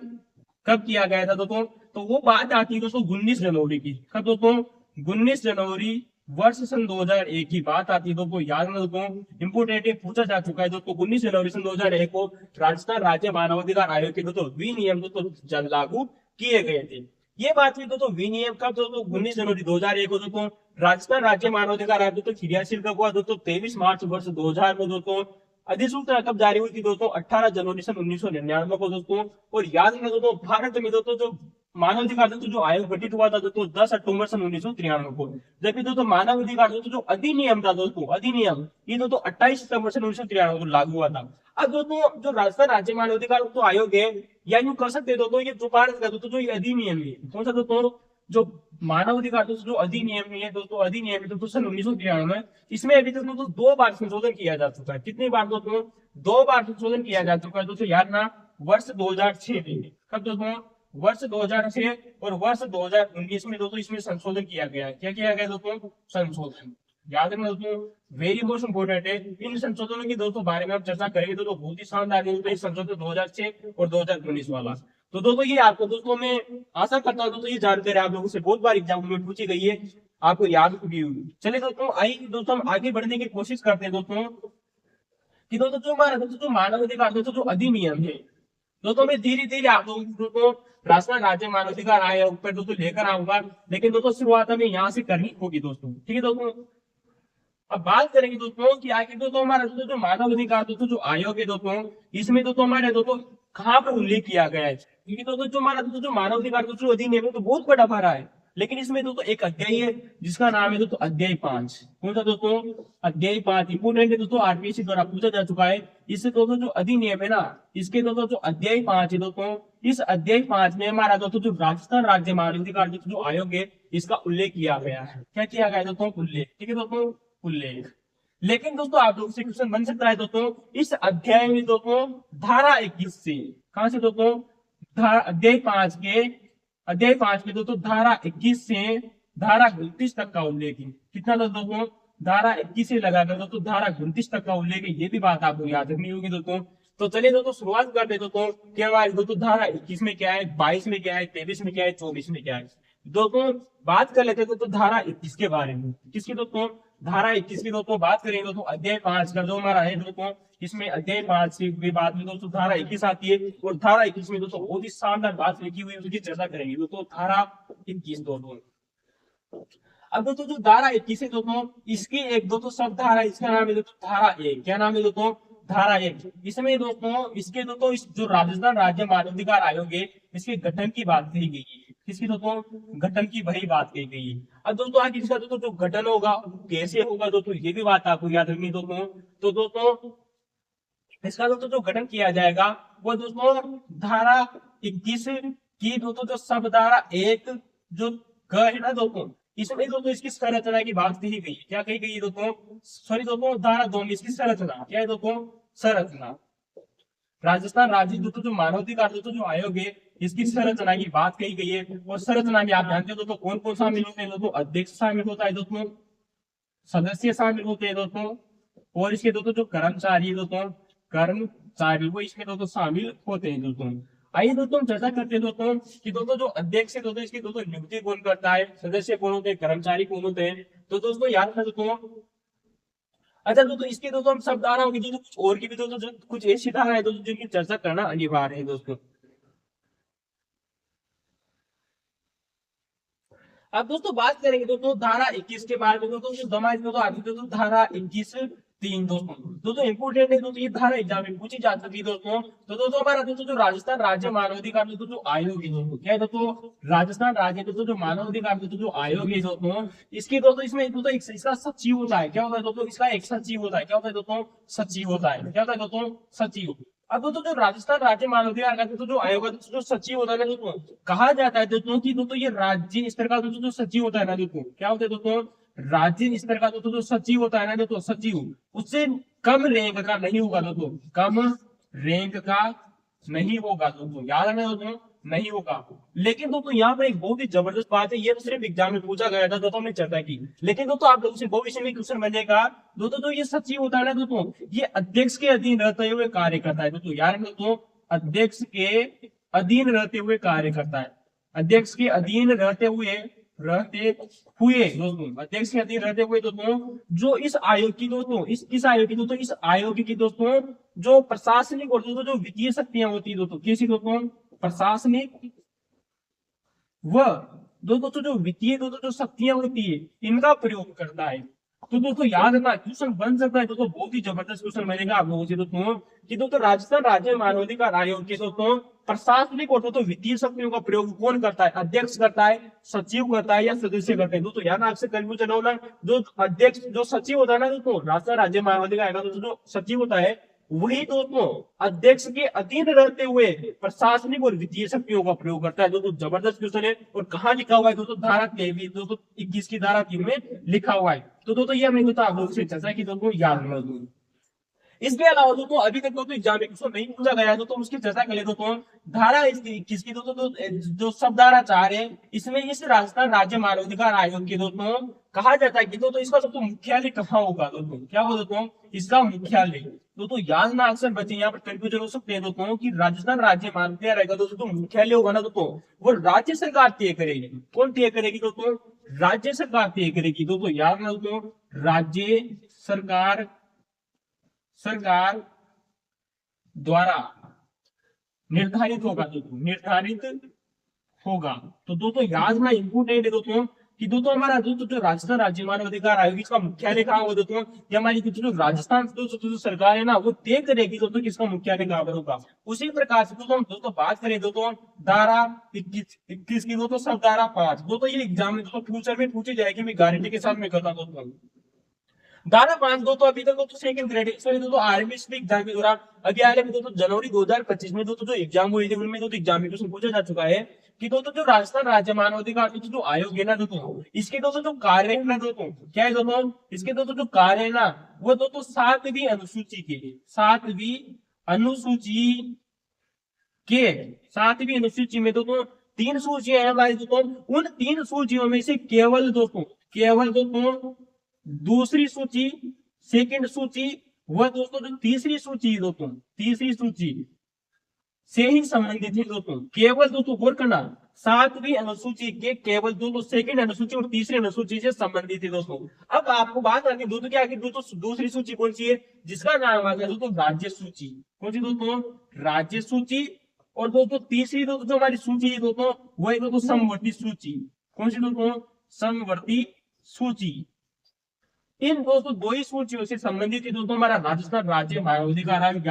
कब किया गया था दोस्तों? तो वो बात आती है दोस्तों 19 जनवरी की। कब दोस्तों? 19 जनवरी वर्ष सन 2001 की बात आती है दोस्तों, याद रखना दोस्तों, इंपोर्टेंट पूछा जा चुका है दोस्तों। 19 जनवरी सन 2001 को राजस्थान राज्य मानवाधिकार आयोग के दोस्तों विनियम दोस्तों लागू किए गए थे। ये बात हुई दोस्तों विनियम कब दोस्तों? 19 जनवरी 2001 को दोस्तों। राजस्थान राज्य मानवाधिकार आयोग दोस्तों क्रियाशील कब हुआ दोस्तों? 23 मार्च वर्ष 2000 में दोस्तों। अधिसूचना कब जारी हुई थी दोस्तों? 18 जनवरी सन 1999 को दोस्तों। और याद रखना दोस्तों भारत में दोस्तों जो मानव अधिकार दोस्तों जो आयोग गठित हुआ था दोस्तों 10 अक्टूबर सन 1993 को। जबकि दोस्तों मानव अधिकार दोस्तों जो अधिनियम था दोस्तों, अधिनियम ये दोस्तों 28 सितंबर सन 1993 को लागू हुआ था। अब दोस्तों जो राजस्थान राज्य मानव अधिकार तो आयोग है, या यूं कह सकते दोस्तों ये जो भारत का दोस्तों जो ये अधिनियम है, कौन सा दोस्तों? जो मानव अधिकार दोस्तों जो अधिनियम है दोस्तों, अधिनियम है दोस्तों सन 1993 में, इसमें अभी तक दोस्तों 2 बार संशोधन किया जा चुका है। कितनी बार दोस्तों? 2 बार संशोधन किया जा चुका है दोस्तों, याद ना। वर्ष 2006 में, कब दोस्तों? वर्ष 2006 और वर्ष 2019 में दोस्तों इसमें संशोधन किया गया है। क्या किया गया दोस्तों? संशोधन। याद रखना दोस्तों, वेरी मोस्ट इंपोर्टेंट है। इन संशोधनों की दोस्तों बारे में हम चर्चा करेंगे दोस्तों, बहुत ही शानदार है दोस्तों संशोधन 2006 और 2019 वाला। तो दोस्तों ये आपको दोस्तों मैं आशा करता हूँ दोस्तों ये जानकारी आप लोगों से बहुत बार एग्जाम में पूछी गई है, आपको याद भी होगी। चलिए दोस्तों आइए दोस्तों हम आगे बढ़ने की कोशिश करते हैं दोस्तों कि दोस्तों जो हमारा दोस्तों जो मानव अधिकार दोस्तों जो अधिनियम है दोस्तों, मैं धीरे धीरे आप लोगों को दोस्तों राजस्थान राज्य मानवाधिकार आयोग पर दोस्तों लेकर आऊंगा। लेकिन दोस्तों शुरुआत हमें यहाँ से करनी होगी दोस्तों। ठीक है दोस्तों, अब बात करेंगे दोस्तों कि आगे दोस्तों हमारा दोस्तों जो मानव अधिकार दोस्तों जो आयोग है दोस्तों, इसमें दोस्तों हमारे दोस्तों कहाँ पर उल्लेख किया गया है? क्योंकि दोस्तों जो हमारा दोस्तों जो मानव अधिकार दोस्तों अधिनियम है तो बहुत बड़ा भरा है। लेकिन इसमें दोस्तों एक अध्याय है जिसका नाम है दोस्तों अध्याय 5। कौन सा दोस्तों? अध्याय 5 इंपोर्टेंट है दोस्तों, आरपीएससी द्वारा पूछा जा चुका है। इससे दोस्तों जो अधिनियम है ना, इसके दोस्तों जो अध्याय 5 है दोस्तों, इस अध्याय 5 में हमारा दोस्तों जो राजस्थान राज्य मानवाधिकार जो आयोग है इसका उल्लेख किया गया है। क्या किया गया दोस्तों? उल्लेख। ठीक है दोस्तों, उल्लेख। लेकिन दोस्तों आप लोग से क्वेश्चन बन सकता है दोस्तों इस अध्याय में दोस्तों धारा 21 से, कहां से दोस्तों, अध्याय 5 के दोस्तों धारा 21 से धारा 29 तक का उल्लेख है। कितना दोस्तों, धारा 21 से लगाकर दोस्तों धारा 29 तक का उल्लेख है। ये भी बात आपको याद रखनी होगी दोस्तों। तो चलिए दोस्तों शुरुआत करते दोस्तों कि हमारे दोस्तों धारा 21 में क्या है, 22 में क्या है, 23 में क्या है, 24 में क्या है। दोस्तों बात कर लेते हैं दोस्तों धारा 21 के बारे में। किसकी दोस्तों, धारा 21 की दोस्तों बात करेंगे दोस्तों अध्याय 5 का जो हमारा है दोस्तों, इसमें अध्याय 5 के बाद में दोस्तों धारा 21 आती है। और धारा 21 में दोस्तों बहुत ही शानदार बात लिखी हुई है, उसकी चर्चा करेंगे दोस्तों धारा 21 दोस्तों। अब दोस्तों जो धारा 21 है दोस्तों, इसकी एक दोस्तों सब धारा, इसका नाम है दोस्तों धारा 1। क्या नाम है दोस्तों, धारा 1। इसमें दोस्तों इसके दोस्तों इस जो राजस्थान राज्य मानवाधिकार आयोग है, इसके गठन की बात कही गई है। किसकी दोस्तों, गठन की वही बात कही गई है। अब दोस्तों आज इसका दोस्तों जो गठन होगा कैसे होगा दोस्तों, ये भी बात आपको याद रखनी दोस्तों। तो दोस्तों इसका दोस्तों जो गठन किया जाएगा वो दोस्तों धारा 21 की दोस्तों जो सब धारा 1 जो ग है ना दोस्तों, इसमें दोस्तों इसकी संरचना की बात कही गई है। क्या कही गई है दोस्तों, सॉरी दोस्तों धारा 2 में इसकी संरचना क्या है दोस्तों, संरचना। राजस्थान राज्य दोस्तों जो मानवाधिकार दोस्तों जो आयोग है, इसकी संरचना की बात कही गई है। और संरचना में आप जानते हो दोस्तों कौन कौन शामिल होते हैं दोस्तों, अध्यक्ष शामिल होता है दोस्तों, सदस्य शामिल होते हैं दोस्तों, और इसके दोस्तों जो कर्मचारी दोस्तों, कर्मचारी वो इसमें दोस्तों शामिल होते हैं दोस्तों। आइए दोस्तों हम चर्चा करते हैं दोस्तों कि दोस्तों जो अध्यक्ष है दोस्तों, इसकी दोस्तों नियुक्ति कौन करता है, सदस्य कौन होते हैं, कर्मचारी कौन होते हैं। तो दोस्तों याद रखना दोस्तों। अच्छा दोस्तों इसके दोस्तों हम सब धारा होगी, कुछ और की भी दोस्तों जो कुछ ऐसी धारा है दोस्तों जिनकी चर्चा करना अनिवार्य है दोस्तों। अब दोस्तों बात करेंगे दोस्तों धारा 21 के बारे में। दोस्तों जो दमाज दोस्तों आती है दोस्तों धारा 21(3) दोस्तों इंपोर्टेंट है दोस्तों, ये धारा एग्जाम में पूछी जा सकती है दोस्तों। तो दोस्तों हमारा दोस्तों जो राजस्थान राज्य मानवाधिकार दोस्तों जो आयोग है दोस्तों, क्या है दोस्तों, राजस्थान राज्य दोस्तों जो मानवाधिकार दोस्तों जो आयोग है दोस्तों, इसकी दोस्तों इसमें दोस्तों इसका सचिव होता है। क्या होता है दोस्तों, इसका एक सचिव होता है। क्या होता है दोस्तों, सचिव होता है। क्या होता है दोस्तों, सचिव। अब दोस्तों जो राजस्थान राज्य मानवाधिकार का दोस्तों जो आयोग है दोस्तों जो सचिव होता है ना दोस्तों, कहा जाता है दोस्तों कि दोस्तों ये राज्य स्तर का दोस्तों जो सचिव होता है ना दोस्तों, क्या होता है दोस्तों, राज्य स्तर का दोस्तों जो सचिव होता है ना दोस्तों, सचिव उससे कम रैंक का नहीं होगा दोस्तों, कम रैंक का नहीं होगा दोस्तों, याद है दोस्तों, नहीं होगा। लेकिन दोस्तों यहाँ पर एक बहुत ही जबरदस्त बात है, ये तो सिर्फ एग्जाम में पूछा गया था दोस्तों, हमने चर्चा की। लेकिन दोस्तों आप लोगों से भविष्य में क्वेश्चन बनेगा दोस्तों, तो ये सचिव होता है ना दोस्तों, ये अध्यक्ष के अधीन रहते हुए कार्य करता है दोस्तों। यार दोस्तों अध्यक्ष के अधीन रहते हुए कार्य करता है, अध्यक्ष के अधीन रहते हुए दोस्तों, अध्यक्ष के अधीन रहते हुए दोस्तों जो इस आयोग की दोस्तों, इस आयोग की दोस्तों, इस आयोग की दोस्तों जो प्रशासनिक और दोस्तों जो वित्तीय शक्तियां होती है दोस्तों, कैसी दोस्तों, प्रशासनिक व दोस्तों जो वित्तीय दोस्तों जो शक्तियां होती है इनका प्रयोग करता है। तो दोस्तों याद रखना क्वेश्चन बन सकता है दोस्तों, बहुत ही जबरदस्त क्वेश्चन बनेगा आप लोगों से दोस्तों कि दोस्तों राजस्थान राज्य मानवाधिकार आयोग के दोस्तों प्रशासनिक और दोस्तों वित्तीय शक्तियों का प्रयोग कौन करता है, अध्यक्ष करता है, सचिव करता है या सदस्य करते हैं। दोस्तों याद आपसे कंफ्यूजन होना, जो अध्यक्ष जो सचिव होता है ना दोस्तों, राजस्थान राज्य मानवाधिकार आयोग दोस्तों जो सचिव होता है वही दोस्तों अध्यक्ष के अधीन रहते हुए प्रशासनिक और वित्तीय शक्तियों का प्रयोग करता है। दोस्तों जबरदस्त क्वेश्चन है और कहाँ लिखा हुआ है दोस्तों, धारा 23 दोस्तों 21 की धारा 3 में लिखा हुआ है। तो दोस्तों ये हमने आप लोगों से चर्चा की दोस्तों, याद रखना दोस्तों। इसके अलावा दोस्तों अभी तक दोस्तों एग्जाम में क्वेश्चन नहीं पूछा गया है दोस्तों, उसकी चर्चा कर ले दोस्तों। धारा 21 की दोस्तों जो सब धारा 4 है, इसमें इस राजस्थान राज्य मानवाधिकार आयोग के दोस्तों कहा जाता है कि दोस्तों इसका दोस्तों मुख्यालय कहाँ होगा दोस्तों, क्या होगा दोस्तों, इसका मुख्यालय। दोस्तों याद ना अक्सर बच्चे यहाँ पर कंफ्यूजन हो सकते हैं दोस्तों कि राजस्थान राज्य मानवाधिकार आयोग दोस्तों तो मुख्यालय होगा ना दोस्तों, वो राज्य सरकार तय करेगी। कौन तय करेगी दोस्तों, राज्य सरकार तय करेगी। दोस्तों याद ना दोस्तों, राज्य सरकार द्वारा निर्धारित होगा दोस्तों, निर्धारित होगा। तो दोस्तों याद ना इंपोर्टेंट है दोस्तों कि दोस्तों हमारा दोस्तों जो राजस्थान राज्य मानवाधिकार आयोग इसका मुख्यालय कहाँ होगा दोस्तों, ये हमारी जो राजस्थान दोस्तों जो सरकार है ना वो तय करेगी दोस्तों किसका मुख्यालय कहाँ पर होगा। उसी प्रकार से दोस्तों हम दोस्तों बात करें दोस्तों धारा 21 की दोस्तों सब धारा 5 दोस्तों, ये एग्जाम में दोस्तों फ्यूचर में पूछी जाएगी, मैं गारंटी के साथ में कहता हूं दोस्तों। धारा 5 दोस्तों अभी तक तो सेकंड ग्रेड सॉरी दोस्तों आर्मी एग्जाम के दौरान अभी हाल में दोस्तों जनवरी 2025 में दोस्तों जो एग्जाम हुई थी उनमें दोस्तों एग्जाम में क्वेश्चन पूछा जा चुका है कि दोस्तों जो राजस्थान राज्य मानवाधिकार दोस्तों जो आयोग है ना दोस्तों इसके दोस्तों जो कार्य है ना दोस्तों क्या है दोस्तों इसके दोस्तों जो कार्य है ना वो दोस्तों 7वीं अनुसूची के 7वीं अनुसूची के 7वीं अनुसूची में दोस्तों 3 सूचियां हैं हमारी दोस्तों उन 3 सूचियों में से केवल दोस्तों दूसरी सूची सेकंड सूची वह दोस्तों जो तीसरी सूची दोस्तों तीसरी सूची से ही संबंधित है दोस्तों केवल दोस्तों गौर करना 7वीं अनुसूची के केवल दोस्तों सेकंड अनुसूची और तीसरी अनुसूची से संबंधित है दोस्तों। अब आपको बात आती है दोस्तों क्या दोस्तों दूसरी सूची कौन सी है जिसका नाम आ गया दोस्तों राज्य सूची। कौन सी दोस्तों राज्य सूची। और दोस्तों तीसरी दोस्तों जो हमारी सूची है दोस्तों वही दोस्तों समवर्ती सूची। कौन सी दोस्तों समवर्ती सूची। इन दोस्तों दो ही सूचियों से संबंधित है दोस्तों हमारा राजस्थान राज्य मानवाधिकार आयोग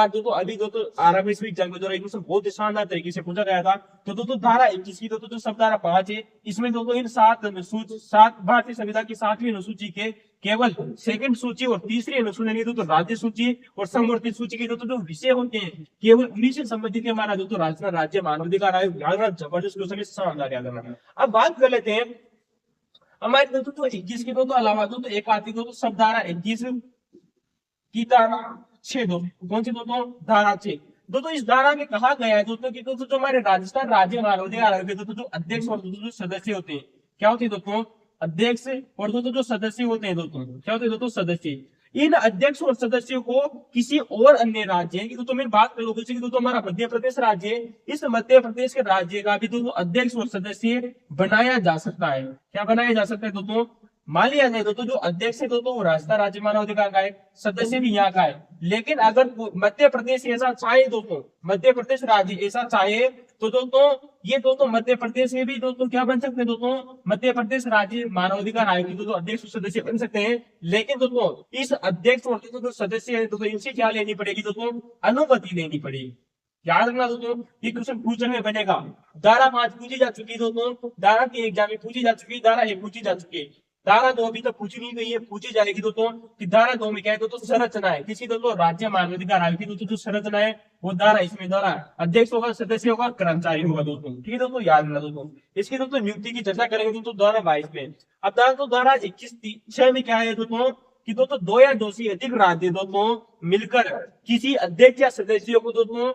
दोस्तों अभी दोस्तों आरएमएस एग्जाम के दौरान क्वेश्चन बहुत शानदार तरीके से पूछा गया था। तो दोस्तों धारा 21 की दोस्तों जो सब धारा 5 है इसमें दोस्तों इन 7 भारतीय संविधान की 7वीं अनुसूची के केवल सेकंड सूची और तीसरी अनुसूची दोस्तों राज्य सूची और समवर्ती सूची के दोस्तों जो विषय होते हैं केवल उन्हीं से संबंधित है हमारा दोस्तों राजस्थान राज्य मानवाधिकार आयोग। याद रखना जबरदस्त क्वेश्चन शानदार याद रखना। अब बात कर लेते हैं हमारे दोस्तों तो 21 के दोस्तों अलावा दोस्तों एक आती दोस्तों सब धारा 21 की धारा 6 दोस्तों। कौन सी दोस्तों धारा 6 दोस्तों इस धारा में कहा गया है दोस्तों कि दोस्तों जो हमारे राजस्थान राज्य मानवाधिकार आयोग के दोस्तों जो अध्यक्ष और दोस्तों जो सदस्य होते हैं क्या होते हैं दोस्तों अध्यक्ष और दोस्तों जो सदस्य होते हैं दोस्तों क्या होते हैं दोस्तों सदस्य। इन अध्यक्ष और सदस्यों को किसी और अन्य राज्य की तो मैं बात करूँ तो हमारा मध्य प्रदेश राज्य इस मध्य प्रदेश के राज्य का भी दोस्तों अध्यक्ष और सदस्य बनाया जा सकता है। क्या बनाया जा सकता है दोस्तों मान लिया जाए दोस्तों जो अध्यक्ष है दोस्तों वो राजस्थान राज्य मानवाधिकार का है सदस्य भी यहाँ का है लेकिन अगर मध्य प्रदेश ऐसा चाहे दोस्तों मध्य प्रदेश राज्य ऐसा चाहे तो दोस्तों ये दोस्तों मध्य प्रदेश में भी दोस्तों क्या बन सकते हैं दोस्तों मध्य प्रदेश राज्य मानवाधिकार आयोग के दोस्तों अध्यक्ष और सदस्य बन सकते हैं। लेकिन दोस्तों इस अध्यक्ष और जो सदस्य है दोस्तों इनसे क्या लेनी पड़ेगी दोस्तों अनुमति लेनी पड़ेगी। याद रखना दोस्तों ये क्वेश्चन फ्यूचर में बनेगा। धारा 5 पूछी जा चुकी है दोस्तों धारा 3 एग्जाम में पूछी जा चुकी है धारा 1 पूछी जा चुकी है धारा 2 अभी तक पूछी नहीं गई है पूछी जाएगी दोस्तों कि धारा 2 में क्या है दोस्तों संरचना है किसी दोस्तों राज्य मानवाधिकार आयोग की दोस्तों जो संरचना है वो धारा इसमें धारा अध्यक्ष होगा सदस्य होगा कर्मचारी होगा दोस्तों। ठीक है दोस्तों याद रखना दोस्तों इसकी दोस्तों नियुक्ति की चर्चा करेंगे दोस्तों धारा 22 में। अब धारा 21 में क्या है दोस्तों कि दोस्तों 2 या 2 से अधिक राज्य दोस्तों मिलकर किसी अध्यक्ष या सदस्य को दोस्तों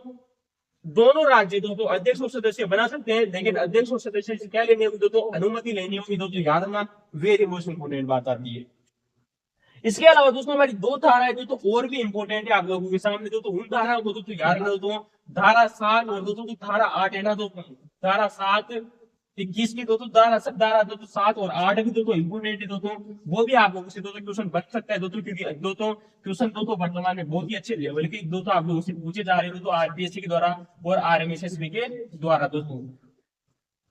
दोनों राज्य दोस्तों अध्यक्ष और सदस्य बना सकते हैं लेकिन अध्यक्ष और सदस्य से क्या लेनी होगी दोस्तों अनुमति लेनी होगी दोस्तों। याद रखना वेरी मोस्ट इंपोर्टेंट बात आती है। इसके अलावा दोस्तों हमारी 2 धाराएं दोस्तों और भी इंपोर्टेंट है आप लोगों के सामने दोस्तों उन धाराओं को दोस्तों याद रखना दोस्तों धारा 7 और दोस्तों धारा 8 है ना दोस्तों धारा 7 21 की दोस्तों धारा 7 और 8 भी दोस्तों इंपोर्टेंट है दोस्तों वो भी आप लोगों से दोस्तों क्वेश्चन बन सकता है दोस्तों क्योंकि दोस्तों क्वेश्चन दोस्तों वर्तमान में बहुत ही अच्छे लेवल के दोस्तों आप लोगों से पूछे जा रहे हैं दोस्तों आरपीएससी के द्वारा और आरएमएसएसबी के द्वारा दोस्तों।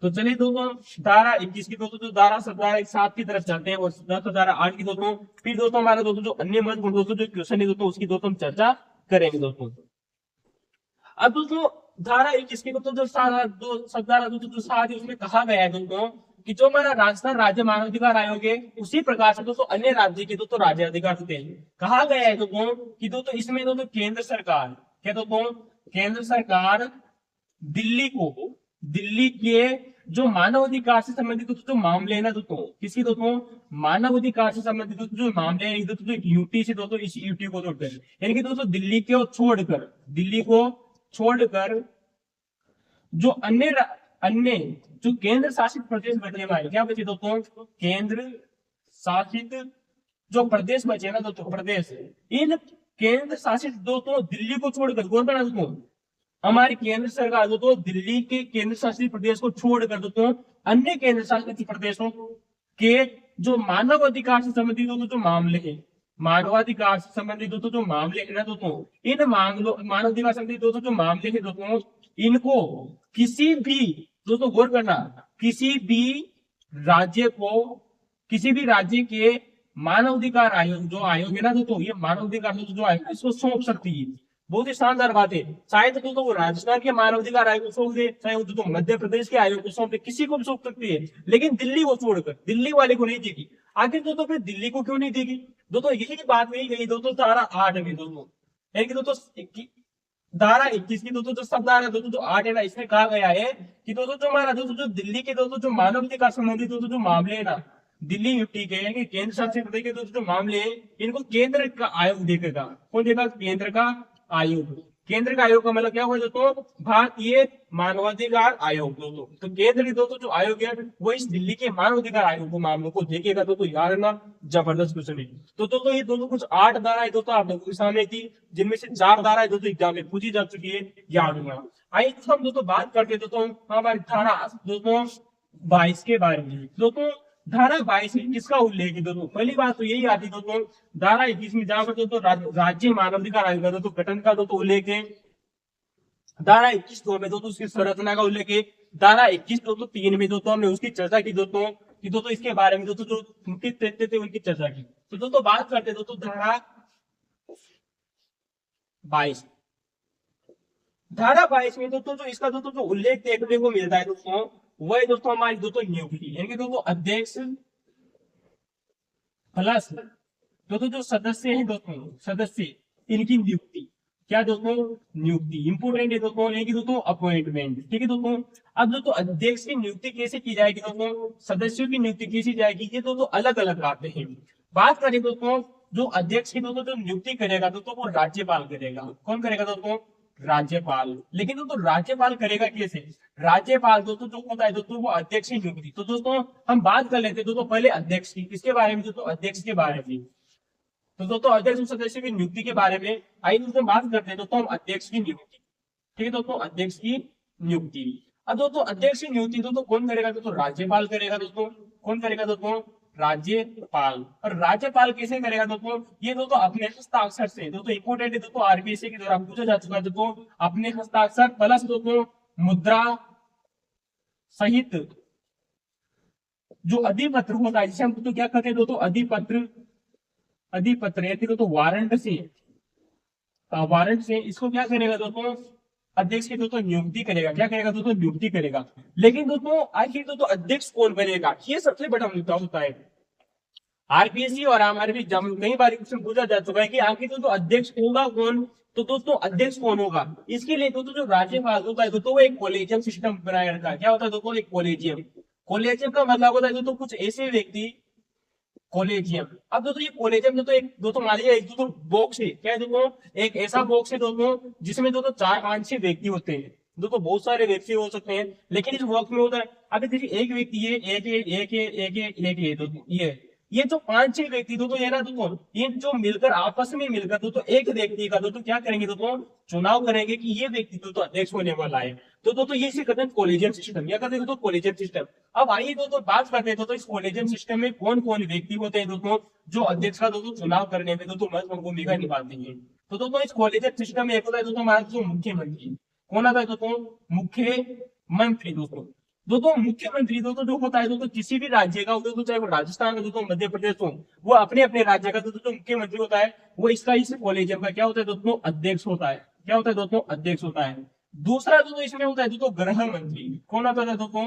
तो चलिए दोस्तों धारा 21 की दोस्तों जो धारा 7 की तरफ चलते हैं और धारा 8 की दोस्तों फिर दोस्तों हमारे दोस्तों जो अन्य महत्वपूर्ण दोस्तों जो क्वेश्चन है दोस्तों उसकी दोस्तों हम चर्चा करेंगे दोस्तों। अब दोस्तों धारा 21 की दोस्तों जो धारा दोस्तों जो 7 है उसमें कहा गया है दोस्तों कि जो हमारा राजस्थान राज्य मानवाधिकार आयोग है उसी प्रकार से दोस्तों अन्य राज्य के दोस्तों राज्य अधिकार होते हैं। कहा गया है दोस्तों कि दोस्तों इसमें दोस्तों केंद्र सरकार क्या दोस्तों केंद्र सरकार दिल्ली के जो मानव अधिकार से संबंधित जो मामले है ना दोस्तों किसी दोस्तों मानव अधिकार से संबंधित जो मामले हैं दोस्तों जो यूटी से दोस्तों इस यूटी को छोड़कर यानी कि दोस्तों दिल्ली को छोड़कर जो अन्य जो केंद्र शासित प्रदेश बचे हमारे क्या बचे दोस्तों केंद्र शासित जो प्रदेश बचे ना दोस्तों प्रदेश इन केंद्र शासित दोस्तों दिल्ली को छोड़कर कौन बना दोस्तों हमारी केंद्र सरकार दोस्तों दिल्ली के केंद्र शासित प्रदेश को छोड़कर दोस्तों अन्य केंद्र शासित प्रदेशों के जो मानव अधिकार से संबंधित दोस्तों जो मामले हैं मानवाधिकार से संबंधित दोस्तों जो मामले है ना दोस्तों इन मामलों मानवाधिकार से संबंधित दोस्तों जो मामले है दोस्तों इनको किसी भी दोस्तों गौर करना किसी भी राज्य के मानवाधिकार आयोग जो आयोग है ना दोस्तों ये मानवाधिकार जो आयोग इसको सौंप सकती है बहुत ही शानदार बात है। शायद तो वो राजस्थान के मानवाधिकार आयोग को सौंप दे, चाहे वो तो मध्य प्रदेश के आयोग को सौंप दे, किसी को भी सौंप सकती है, लेकिन दिल्ली को छोड़कर दिल्ली वाले को नहीं देगी। आखिर दोस्तों फिर दिल्ली को क्यों नहीं देगी? दोस्तों यही बात नहीं गई दोस्तों धारा 8 में दोस्तों, यानी कि दोस्तों धारा 21 की दोस्तों जो सब धारा दोस्तों जो 8 है ना, इसमें कहा गया है कि दोस्तों जो हमारा दोस्तों जो दिल्ली के दोस्तों जो मानवाधिकार संबंधी दोस्तों जो मामले है ना, दिल्ली यूटी के यानी कि केंद्र शासित प्रदेश के दोस्तों जो मामले हैं, इनको केंद्र का आयोग देखेगा। कौन देगा? केंद्र का आयोग। केंद्र का आयोग का मतलब क्या हुआ दोस्तों? भारतीय मानवाधिकार आयोग दोस्तों। तो केंद्र के दोस्तों जो आयोग है वो इस दिल्ली के मानवाधिकार आयोग को मामलों को देखेगा। तो याद रखना, जबरदस्त क्वेश्चन है। तो दोस्तों ये दोस्तों कुछ 8 धाराएं दोस्तों आप लोगों के सामने थी, जिनमें से 4 धाराएं दोस्तों एग्जाम में पूछी जा चुकी है, याद रखना। आइए हम दोस्तों बात करते दोस्तों हमारी धारा दोस्तों 22 के बारे में। दोस्तों धारा 22 में किसका उल्लेख है दोस्तों? पहली बात तो यही आती दोस्तों, धारा 21 में जहां पर दोस्तों राज्य मानवाधिकार आयोग का दोस्तों गठन का दोस्तों उल्लेख है। धारा 21 में दोस्तों उसकी संरचना का उल्लेख है। धारा 21 दोस्तों 3 में दोस्तों हमने उसकी चर्चा की दोस्तों, कि दोस्तों इसके बारे में दोस्तों जो उनके तथ्य थे उनकी चर्चा की। तो दोस्तों बात करते हैं दोस्तों धारा 22। धारा 22 में दोस्तों जो इसका दोस्तों जो उल्लेख देखने को मिलता है दोस्तों, वह दोस्तों हमारी दोस्तों नियुक्ति, यानी कि दोस्तों अध्यक्ष प्लस दोस्तों जो सदस्य हैं दोस्तों, सदस्य इनकी नियुक्ति। क्या दोस्तों? नियुक्ति इंपोर्टेंट है दोस्तों, यानी कि दोस्तों अपॉइंटमेंट। ठीक है दोस्तों। अब दोस्तों अध्यक्ष की नियुक्ति कैसे की जाएगी दोस्तों, सदस्यों की नियुक्ति कैसी जाएगी, ये दोस्तों अलग अलग बातें हैं। बात करें दोस्तों जो अध्यक्ष की दोस्तों जो नियुक्ति करेगा दोस्तों वो राज्यपाल करेगा। कौन करेगा दोस्तों? राज्यपाल। लेकिन दोस्तों राज्यपाल करेगा कैसे? राज्यपाल दोस्तों जो होता है दोस्तों वो अध्यक्ष की नियुक्ति। तो दोस्तों हम बात कर लेते हैं दोस्तों पहले अध्यक्ष की, किसके बारे में दोस्तों? अध्यक्ष के बारे में। तो दोस्तों अध्यक्ष सदस्य की नियुक्ति के बारे में आइए दोस्तों बात करते हैं दोस्तों हम अध्यक्ष की नियुक्ति। ठीक है दोस्तों, अध्यक्ष की नियुक्ति। अब दोस्तों अध्यक्ष की नियुक्ति दोस्तों कौन करेगा दोस्तों? राज्यपाल करेगा दोस्तों। कौन करेगा दोस्तों? राज्यपाल। और राज्यपाल कैसे करेगा दोस्तों? ये दोस्तों अपने हस्ताक्षर से। दोस्तों इंपोर्टेंट है दोस्तों, आरपीएससी के द्वारा पूछा जा चुका है दोस्तों, अपने हस्ताक्षर प्लस दोस्तों मुद्रा सहित जो अधिपत्र होता है, जिसे हम दोस्तों क्या कहते हैं दोस्तों? अधिपत्र। अधिपत्र यानी दोस्तों वारंट से, वारंट से इसको क्या करेगा दोस्तों? अध्यक्ष की दोस्तों नियुक्ति करेगा। क्या करेगा दोस्तों? नियुक्ति करेगा। लेकिन दोस्तों आखिर दोस्तों अध्यक्ष कौन बनेगा, ये सबसे बड़ा मुद्दा होता है। आरपीएससी और हमारे भी एग्जाम कई बार क्वेश्चन पूछा जा चुका है कि आखिर दोस्तों अध्यक्ष होगा कौन। तो दोस्तों अध्यक्ष कौन होगा, इसके लिए दोस्तों जो राज्यपाल होता है दोस्तों वो एक कॉलेजियम सिस्टम बनाया रखा है। क्या होता है दोस्तों? एक कॉलेजियम। कॉलेजियम का मतलब होता है दोस्तों कुछ ऐसे व्यक्ति, कॉलेजियम। अब दोस्तों ये कॉलेजियम दोस्तों एक दोस्तों मान लीजिए एक दोस्तों बॉक्स है। क्या है दोस्तों? एक ऐसा बॉक्स है दोस्तों जिसमें दोस्तों 4-5-6 व्यक्ति होते हैं। दोस्तों बहुत सारे व्यक्ति हो सकते हैं, लेकिन इस बॉक्स में होता है, अगर देखिए एक व्यक्ति है, एक दोस्तों ये जो 5-6 व्यक्ति दोस्तों ये ना दोस्तों, ये जो मिलकर आपस में मिलकर दोस्तों एक व्यक्ति का दोस्तों क्या करेंगे दोस्तों? चुनाव करेंगे कि ये व्यक्ति दोस्तों अध्यक्ष होने वाला है। तो दोस्तों ये इसे कहते हैं कॉलेजियम सिस्टम, या कहते हैं दोस्तों कॉलेजियम सिस्टम। अब आइए दोस्तों बात करते हैं दोस्तों इस कॉलेजियम सिस्टम में कौन कौन व्यक्ति होते हैं दोस्तों जो अध्यक्ष का दोस्तों चुनाव करने में दोस्तों महत्वपूर्ण भूमिका निभाते हैं। तो दोस्तों इस कॉलेजियम सिस्टम में एक होता है दोस्तों हमारा दोस्तों मुख्यमंत्री। कौन आता है दोस्तों? मुख्यमंत्री दोस्तों। दोस्तों मुख्यमंत्री दोस्तों जो होता है दोस्तों किसी भी राज्य का दोस्तों, चाहे वो राजस्थान हो दोस्तों, मध्य प्रदेश हो, वो अपने अपने राज्य का दोस्तों जो मुख्यमंत्री होता है वो इसका इस कॉलेजियम का क्या होता है दोस्तों? अध्यक्ष होता है। क्या होता है दोस्तों? अध्यक्ष होता है। दूसरा दोस्तों इसमें होता है दोस्तों गृह मंत्री। कौन आता है दोस्तों?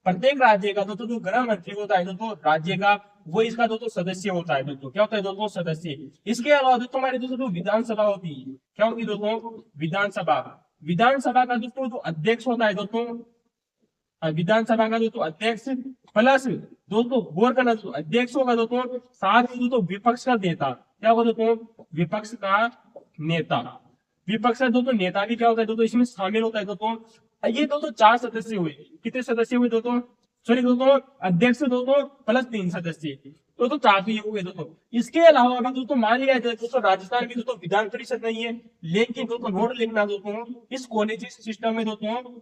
प्रत्येक राज्य का दोस्तों जो गृह मंत्री होता है दोस्तों राज्य का, वो इसका दोस्तों सदस्य होता है दोस्तों। क्या होता है दोस्तों? सदस्य। इसके अलावा दोस्तों हमारे दोस्तों जो विधानसभा होती है, क्या होती है दोस्तों? विधानसभा। विधानसभा का दोस्तों जो अध्यक्ष होता है दोस्तों, विधानसभा का दोस्तों अध्यक्ष प्लस दोस्तों गौर करना दोस्तों अध्यक्ष होगा दोस्तों, साथ ही दोस्तों विपक्ष का नेता। क्या होगा दोस्तों? विपक्ष का नेता। विपक्ष का दोस्तों नेता भी क्या होता है दोस्तों इसमें शामिल होता है दोस्तों। ये दोस्तों 4 सदस्य हुए। कितने सदस्य हुए दोस्तों? सॉरी दोस्तों अध्यक्ष दोस्तों प्लस 3 सदस्य, तो 4 तो ये हुए दोस्तों। इसके अलावा भी दोस्तों मान लिया जाए दोस्तों राजस्थान में दोस्तों विधान परिषद नहीं है, लेकिन दोस्तों नोट लिखना दोस्तों इस कॉलेज सिस्टम में दोस्तों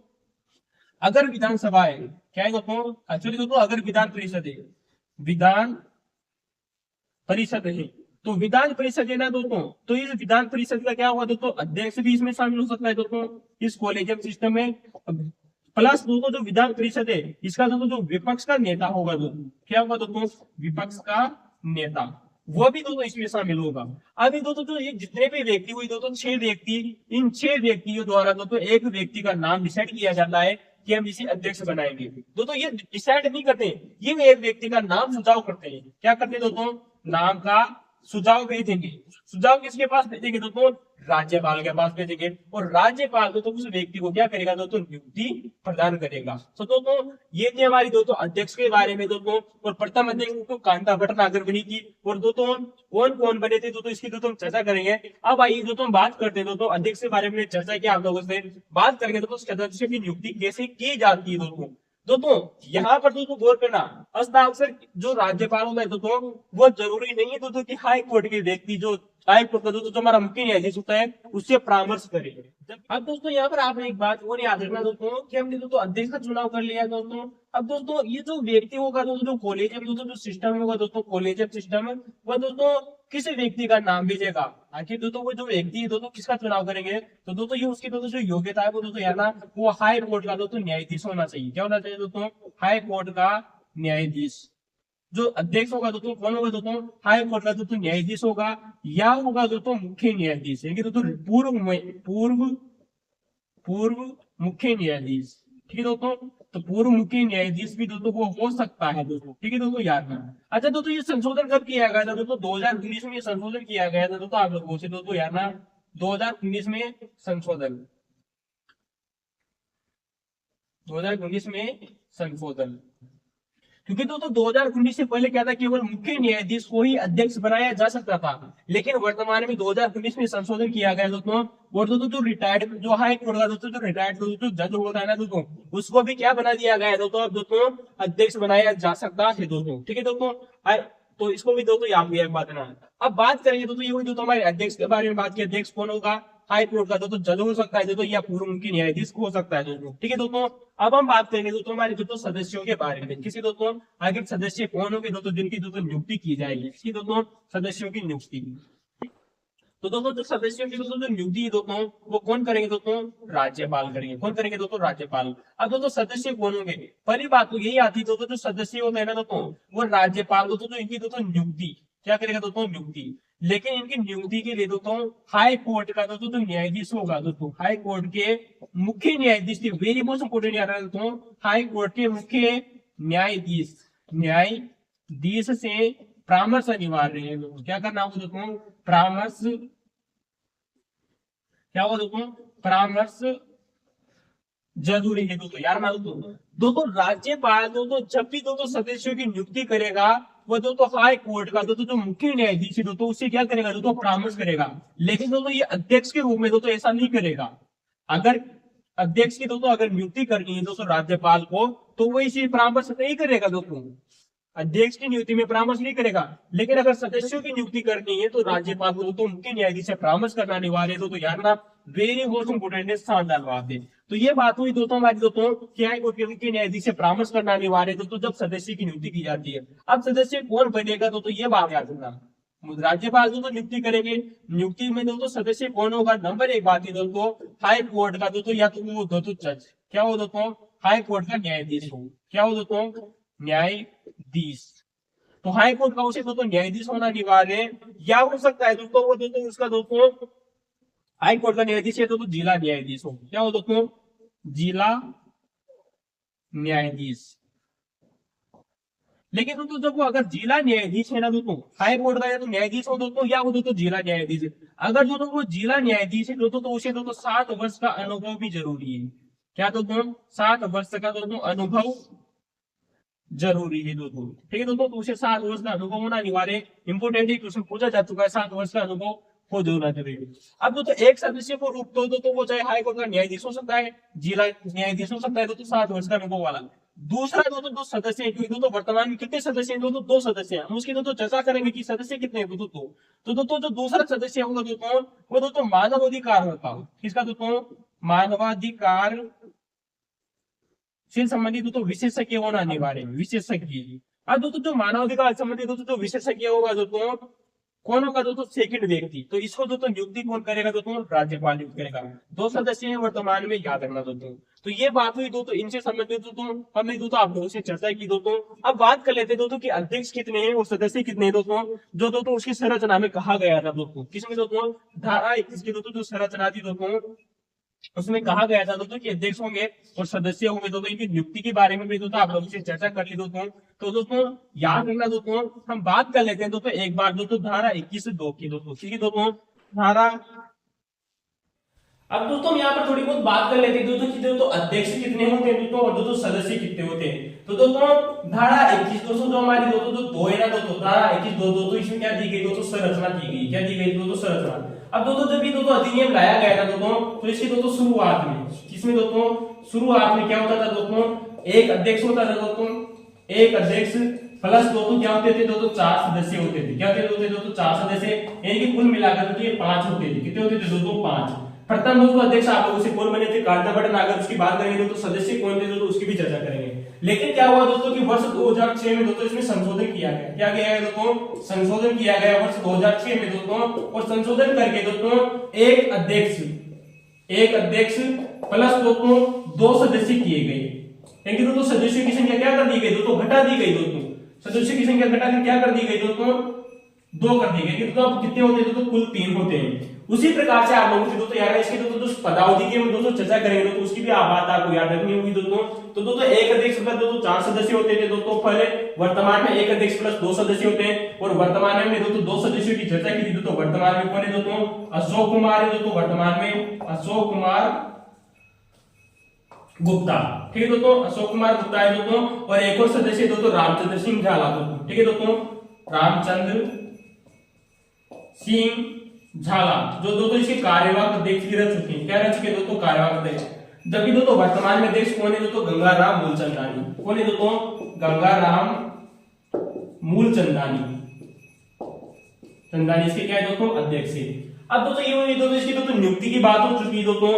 अगर विधानसभा है, क्या है दोस्तों? एक्चुअली दोस्तों अगर विधान परिषद है, विधान परिषद है, तो विधान परिषद है ना दोस्तों, तो इस विधान परिषद का क्या हुआ दोस्तों? अध्यक्ष भी इसमें शामिल हो सकता है दोस्तों इस कॉलेजियम सिस्टम में। प्लस दोस्तों जो विधान परिषद है इसका दोस्तों जो विपक्ष का नेता होगा दोस्तों, क्या होगा दोस्तों? विपक्ष का नेता। वो भी दोस्तों इसमें शामिल होगा। अभी दोस्तों जो ये जितने भी व्यक्ति हुए दोस्तों 6 व्यक्ति, इन 6 व्यक्तियों द्वारा दोस्तों एक व्यक्ति का नाम डिसाइड किया जाता है कि हम इसे अध्यक्ष बनाएंगे। दोस्तों ये डिसाइड नहीं करते, ये एक व्यक्ति का नाम सुझाव करते हैं। क्या करते हैं दोस्तों? नाम का सुझाव भेजेंगे। सुझाव किसके पास भेजेंगे दोस्तों? राज्यपाल के पास भेजेंगे। और राज्यपाल दोस्तों उस व्यक्ति को क्या करेगा दोस्तों? नियुक्ति प्रदान करेगा। तो दोस्तों ये थी हमारी दोस्तों अध्यक्ष के बारे में दोस्तों। और प्रथम अध्यक्ष को कांता भटनागर बनी थी। और दोस्तों कौन कौन बने थे दोस्तों इसकी दोस्तों चर्चा करेंगे। अब आइए दोस्तों बात करते हैं दोस्तों अध्यक्ष के बारे में चर्चा किया आप लोगों से, बात करेंगे दोस्तों सदस्य की नियुक्ति कैसे की जाती है। दोस्तों यहाँ पर दोस्तों गौर करना, हस्ताक्षर जो राज्यपाल होता है दोस्तों वो जरूरी नहीं है दोस्तों कि हाई कोर्ट के व्यक्ति जो हाई कोर्ट का दोस्तों जो हमारा मुख्य न्यायाधीश होता है उससे परामर्श करे। अब दोस्तों यहाँ पर आपने एक बात और याद रखना दोस्तों कि हमने दोस्तों अध्यक्ष का चुनाव कर लिया दोस्तों। अब दोस्तों ये जो व्यक्ति होगा दोस्तों जो कॉलेजियम दोस्तों जो सिस्टम होगा दोस्तों कॉलेजियम सिस्टम वह दोस्तों किस व्यक्ति का नाम भेजेगा। आखिर दोस्तों वो जो व्यक्ति है दोस्तों किसका चुनाव करेंगे, तो दोस्तों ये उसकी दोस्तों जो योग्यता है वो दोस्तों यार ना वो हाई कोर्ट का दोस्तों न्यायाधीश होना चाहिए। क्या होना चाहिए दोस्तों? हाई कोर्ट का न्यायाधीश। जो अध्यक्ष होगा दोस्तों कौन होगा दोस्तों? हाई कोर्ट का दोस्तों न्यायाधीश होगा या होगा दोस्तों मुख्य न्यायाधीश, यानी दोस्तों पूर्व पूर्व मुख्य न्यायाधीश। ठीक है दोस्तों, तो पूर्व मुख्य न्यायाधीश भी दोस्तों वो हो सकता है दोस्तों। ठीक है दोस्तों याद रखना। अच्छा दोस्तों ये संशोधन कब किया गया था दोस्तों? 2019 में संशोधन किया गया था दोस्तों। आप लोगों से दोस्तों याद ना 2019 में संशोधन, 2019 में संशोधन। क्योंकि दोस्तों 2019 से पहले क्या था, केवल मुख्य न्यायाधीश को ही अध्यक्ष बनाया जा सकता था। लेकिन वर्तमान में 2019 में संशोधन किया गया दोस्तों। और दोस्तों जो रिटायर्ड जो हाई कोर्ट का दोस्तों जो रिटायर्ड दोस्तों जज होता है ना दोस्तों उसको भी क्या बना दिया गया है दोस्तों? अब दोस्तों अध्यक्ष बनाया जा सकता है दोस्तों। ठीक है दोस्तों, तो इसको भी दोस्तों याद भी बात ना। अब बात करेंगे दोस्तों ये दोस्तों हमारे अध्यक्ष के बारे में बात की। अध्यक्ष कौन होगा? हाई कोर्ट का दोस्तों जज हो सकता है दोस्तों या पूर्व मुख्य न्यायाधीश हो सकता है दोस्तों। ठीक है दोस्तों, अब हम बात करेंगे दोस्तों हमारे दोस्तों सदस्यों के बारे में। किसी दोस्तों आगे सदस्य कौन होंगे दोस्तों जिनकी दोस्तों नियुक्ति की जाएगी। इसकी दोस्तों सदस्यों की नियुक्ति। तो दोस्तों जो सदस्यों की दोस्तों जो नियुक्ति है दोस्तों वो कौन करेंगे दोस्तों? राज्यपाल करेंगे। कौन करेंगे दोस्तों? राज्यपाल। अब दोस्तों सदस्य कौन होंगे? पहली बात तो यही आती है दोस्तों जो सदस्य होते हैं ना दोस्तों वो राज्यपाल दोस्तों जो इनकी दोस्तों नियुक्ति क्या करेगा दोस्तों? नियुक्ति। लेकिन इनकी नियुक्ति के लिए दोस्तों हाई कोर्ट का दोस्तों जो न्यायाधीश होगा दोस्तों हाई कोर्ट के मुख्य न्यायाधीश, वेरी मोस्ट इंपोर्टेंट याद रखना दोस्तों, हाई कोर्ट के मुख्य न्यायाधीश से परामर्श अनिवार्य है दोस्तों। क्या करना होगा दोस्तों? परामर्श। क्या होगा दोस्तों? परामर्श जरूरी है दोस्तों यार ना दोस्तों राज्यपाल दोस्तों जब भी दोस्तों सदस्यों की नियुक्ति करेगा वो दोस्तों हाई कोर्ट का दोस्तों जो मुख्य न्यायाधीश है दोस्तों उससे क्या करेगा दोस्तों? परामर्श करेगा। लेकिन दोस्तों ये अध्यक्ष के रूप में दोस्तों ऐसा नहीं करेगा। अगर अध्यक्ष की दोस्तों अगर नियुक्ति करनी है दोस्तों राज्यपाल को तो वो इसी परामर्श नहीं करेगा दोस्तों, अध्यक्ष की नियुक्ति में परामर्श नहीं करेगा। लेकिन अगर सदस्यों की नियुक्ति करनी है तो राज्यपाल को तो मुख्य न्यायाधीश से परामर्श करना अनिवार्य है। तो यार ना वेरी मोस्ट इंपोर्टेंट है, शानदार बात है। तो ये बात हुई दोस्तों हमारी दोस्तों क्या है मुख्य न्यायाधीश से परामर्श करना अनिवार्य है दोस्तों जब सदस्य की नियुक्ति की जाती है। अब सदस्य कौन बनेगा दोस्तों ये बात याद रखना। राज्यपाल दोस्तों नियुक्ति करेंगे, नियुक्ति में दोस्तों सदस्य कौन होगा? नंबर एक बात है दोस्तों हाई कोर्ट का दोस्तों या तो वो दोस्तों जज, क्या हो दोस्तों? हाई कोर्ट का न्यायाधीश हो। क्या हो दोस्तों? न्यायाधीश। तो हाई कोर्ट का उसे दोस्तों न्यायाधीश होना अनिवार्य है। या हो सकता है दोस्तों वो दोस्तों उसका दोस्तों हाई कोर्ट का न्यायाधीश है तो जिला न्यायाधीश हो। क्या हो दोस्तों? जिला न्यायाधीश। लेकिन दोस्तों जब वो अगर जिला न्यायाधीश है ना दोस्तों हाई कोर्ट का या तो न्यायाधीश हो दोस्तों या वो दोस्तों जिला न्यायाधीश है। अगर दोस्तों वो जिला न्यायाधीश है दोस्तों तो उसे दोस्तों 7 वर्ष का अनुभव भी जरूरी है। क्या दोस्तों? 7 वर्ष का दोस्तों अनुभव जरूरी है दोस्तों। ठीक है दोस्तों, तो उसे 7 वर्ष का अनुभव होना अनिवार्य इंपोर्टेंट है। क्वेश्चन पूछा जा चुका है 7 वर्ष का अनुभव हो होना जरूरी। अब दोस्तों एक सदस्य को रूप तो वो चाहे हाई कोर्ट का न्यायाधीश हो सकता है, जिला न्यायाधीश हो सकता है दोस्तों 7 वर्ष का अनुभव वाला। दूसरा दोस्तों 2 सदस्य है, क्योंकि दोस्तों वर्तमान में कितने सदस्य हैं दोस्तों? 2 सदस्य हैं। हम उसकी दोस्तों चर्चा करेंगे कि सदस्य कितने हैं दोस्तों। तो दोस्तों जो दूसरा सदस्य होगा दोस्तों वो दोस्तों मानवाधिकार होगा। किसका दोस्तों? मानवाधिकार से संबंधित दोस्तों विशेषज्ञ होना अनिवार्य है। विशेषज्ञ। अब दोस्तों जो मानवाधिकार संबंधित दोस्तों जो विशेषज्ञ होगा दोस्तों कौन होगा दोस्तों? सेकंड व्यक्ति। तो इसको दोस्तों नियुक्ति कौन करेगा दोस्तों? राज्यपाल नियुक्त करेगा। 2 सदस्य हैं वर्तमान में, याद रखना दोस्तों। तो ये बात हुई दोस्तों, इनसे संबंधित दोस्तों हमने दोस्तों आप लोगों से चर्चा की दोस्तों। अब बात कर लेते हैं दोस्तों कि अध्यक्ष कितने हैं और सदस्य कितने हैं दोस्तों, जो दोस्तों उसकी संरचना में कहा गया था दोस्तों। किसमें दोस्तों? धारा 21 की दोस्तों जो संरचना थी दोस्तों, उसमें कहा गया था दोस्तों कि अध्यक्ष होंगे और सदस्य होंगे दोस्तों। इनकी नियुक्ति के बारे में भी दोस्तों आप लोगों से चर्चा कर ली दोस्तों। तो दोस्तों याद रखना दोस्तों, हम बात कर लेते हैं दोस्तों एक बार दोस्तों धारा 21(2) की दोस्तों। ठीक है दोस्तों, धारा। अब दोस्तों हम यहाँ पर थोड़ी बहुत बात कर लेते हैं दोस्तों कि दोस्तों अध्यक्ष कितने होते हैं दोस्तों और दोस्तों सदस्य कितने होते हैं। तो दोस्तों धारा 21 दोस्तों जो हमारी दोस्तों जो 2 है ना दोस्तों, धारा 21(2) दोस्तों इसमें क्या दी गई दोस्तों? संरचना की गई। क्या दी गई दोस्तों? संरचना। अब दोस्तों जब ये दोस्तों अधिनियम लाया गया था दोस्तों, तो इसकी दोस्तों शुरुआत में, किसमें दोस्तों? शुरुआत में क्या होता था दोस्तों? एक अध्यक्ष होता था दोस्तों, एक अध्यक्ष प्लस दोस्तों क्या होते थे दोस्तों? 4 सदस्य होते थे। क्या होते थे दोस्तों? 4 सदस्य, यानी कि कुल मिलाकर तो ये 5 होते थे। कितने होते थे दोस्तों? 5। प्रथम दोस्तों अध्यक्ष आप लोगों से कौन बने थे? कार्डन। अगर उसकी बात करेंगे तो सदस्य कौन थे दोस्तों, उसकी भी चर्चा करेंगे। लेकिन क्या हुआ दोस्तों कि वर्ष 2006 में दोस्तों इसमें संशोधन किया गया। क्या किया गया दोस्तों? संशोधन किया गया वर्ष 2006 में दोस्तों। और संशोधन करके दोस्तों एक अध्यक्ष प्लस दोस्तों 2 सदस्य किए गए। यानी दोस्तों सदस्यों की संख्या क्या कर दी गई दोस्तों? घटा दी गई दोस्तों। सदस्यों की संख्या घटाकर क्या कर दी गई दोस्तों? 2 कर दी गई। तो अब कितने होते हैं दोस्तों? कुल 3 होते हैं। उसी प्रकार से आप लोगों से दोस्तों यार इसके दोस्तों पदावधि की हम दोस्तों चर्चा करेंगे तो उसकी भी बात आपको याद रखनी होगी दोस्तों। तो दोस्तों एक अध्यक्ष प्लस दोस्तों 4 सदस्य होते थे दोस्तों पहले। वर्तमान में एक अध्यक्ष प्लस 2 सदस्य होते हैं। और वर्तमान में हमने दोस्तों 2 सदस्यों की चर्चा की थी दोस्तों। वर्तमान में कौन है दोस्तों? अशोक कुमार है दोस्तों। वर्तमान में अशोक कुमार गुप्ता। ठीक है दोस्तों, अशोक कुमार गुप्ता है दोस्तों। और एक और सदस्य दोस्तों रामचंद्र सिंह झाला दोस्तों। ठीक है दोस्तों, रामचंद्र सिंह झाला, जो दोस्तों इसके कार्यवाहक अध्यक्ष भी रह चुके हैं। क्या रह चुके दोस्तों? कार्यवाहक अध्यक्ष। जबकि दोस्तों वर्तमान में अध्यक्ष कौन है दोस्तों? गंगाराम मूलचंदानी। कौन है दोस्तों? गंगाराम मूलचंदानी। चंदानी इसके क्या है दोस्तों? अध्यक्ष है। अब दोस्तों ये हुई दोस्तों इसकी दोस्तों नियुक्ति की बात हो चुकी है दोस्तों,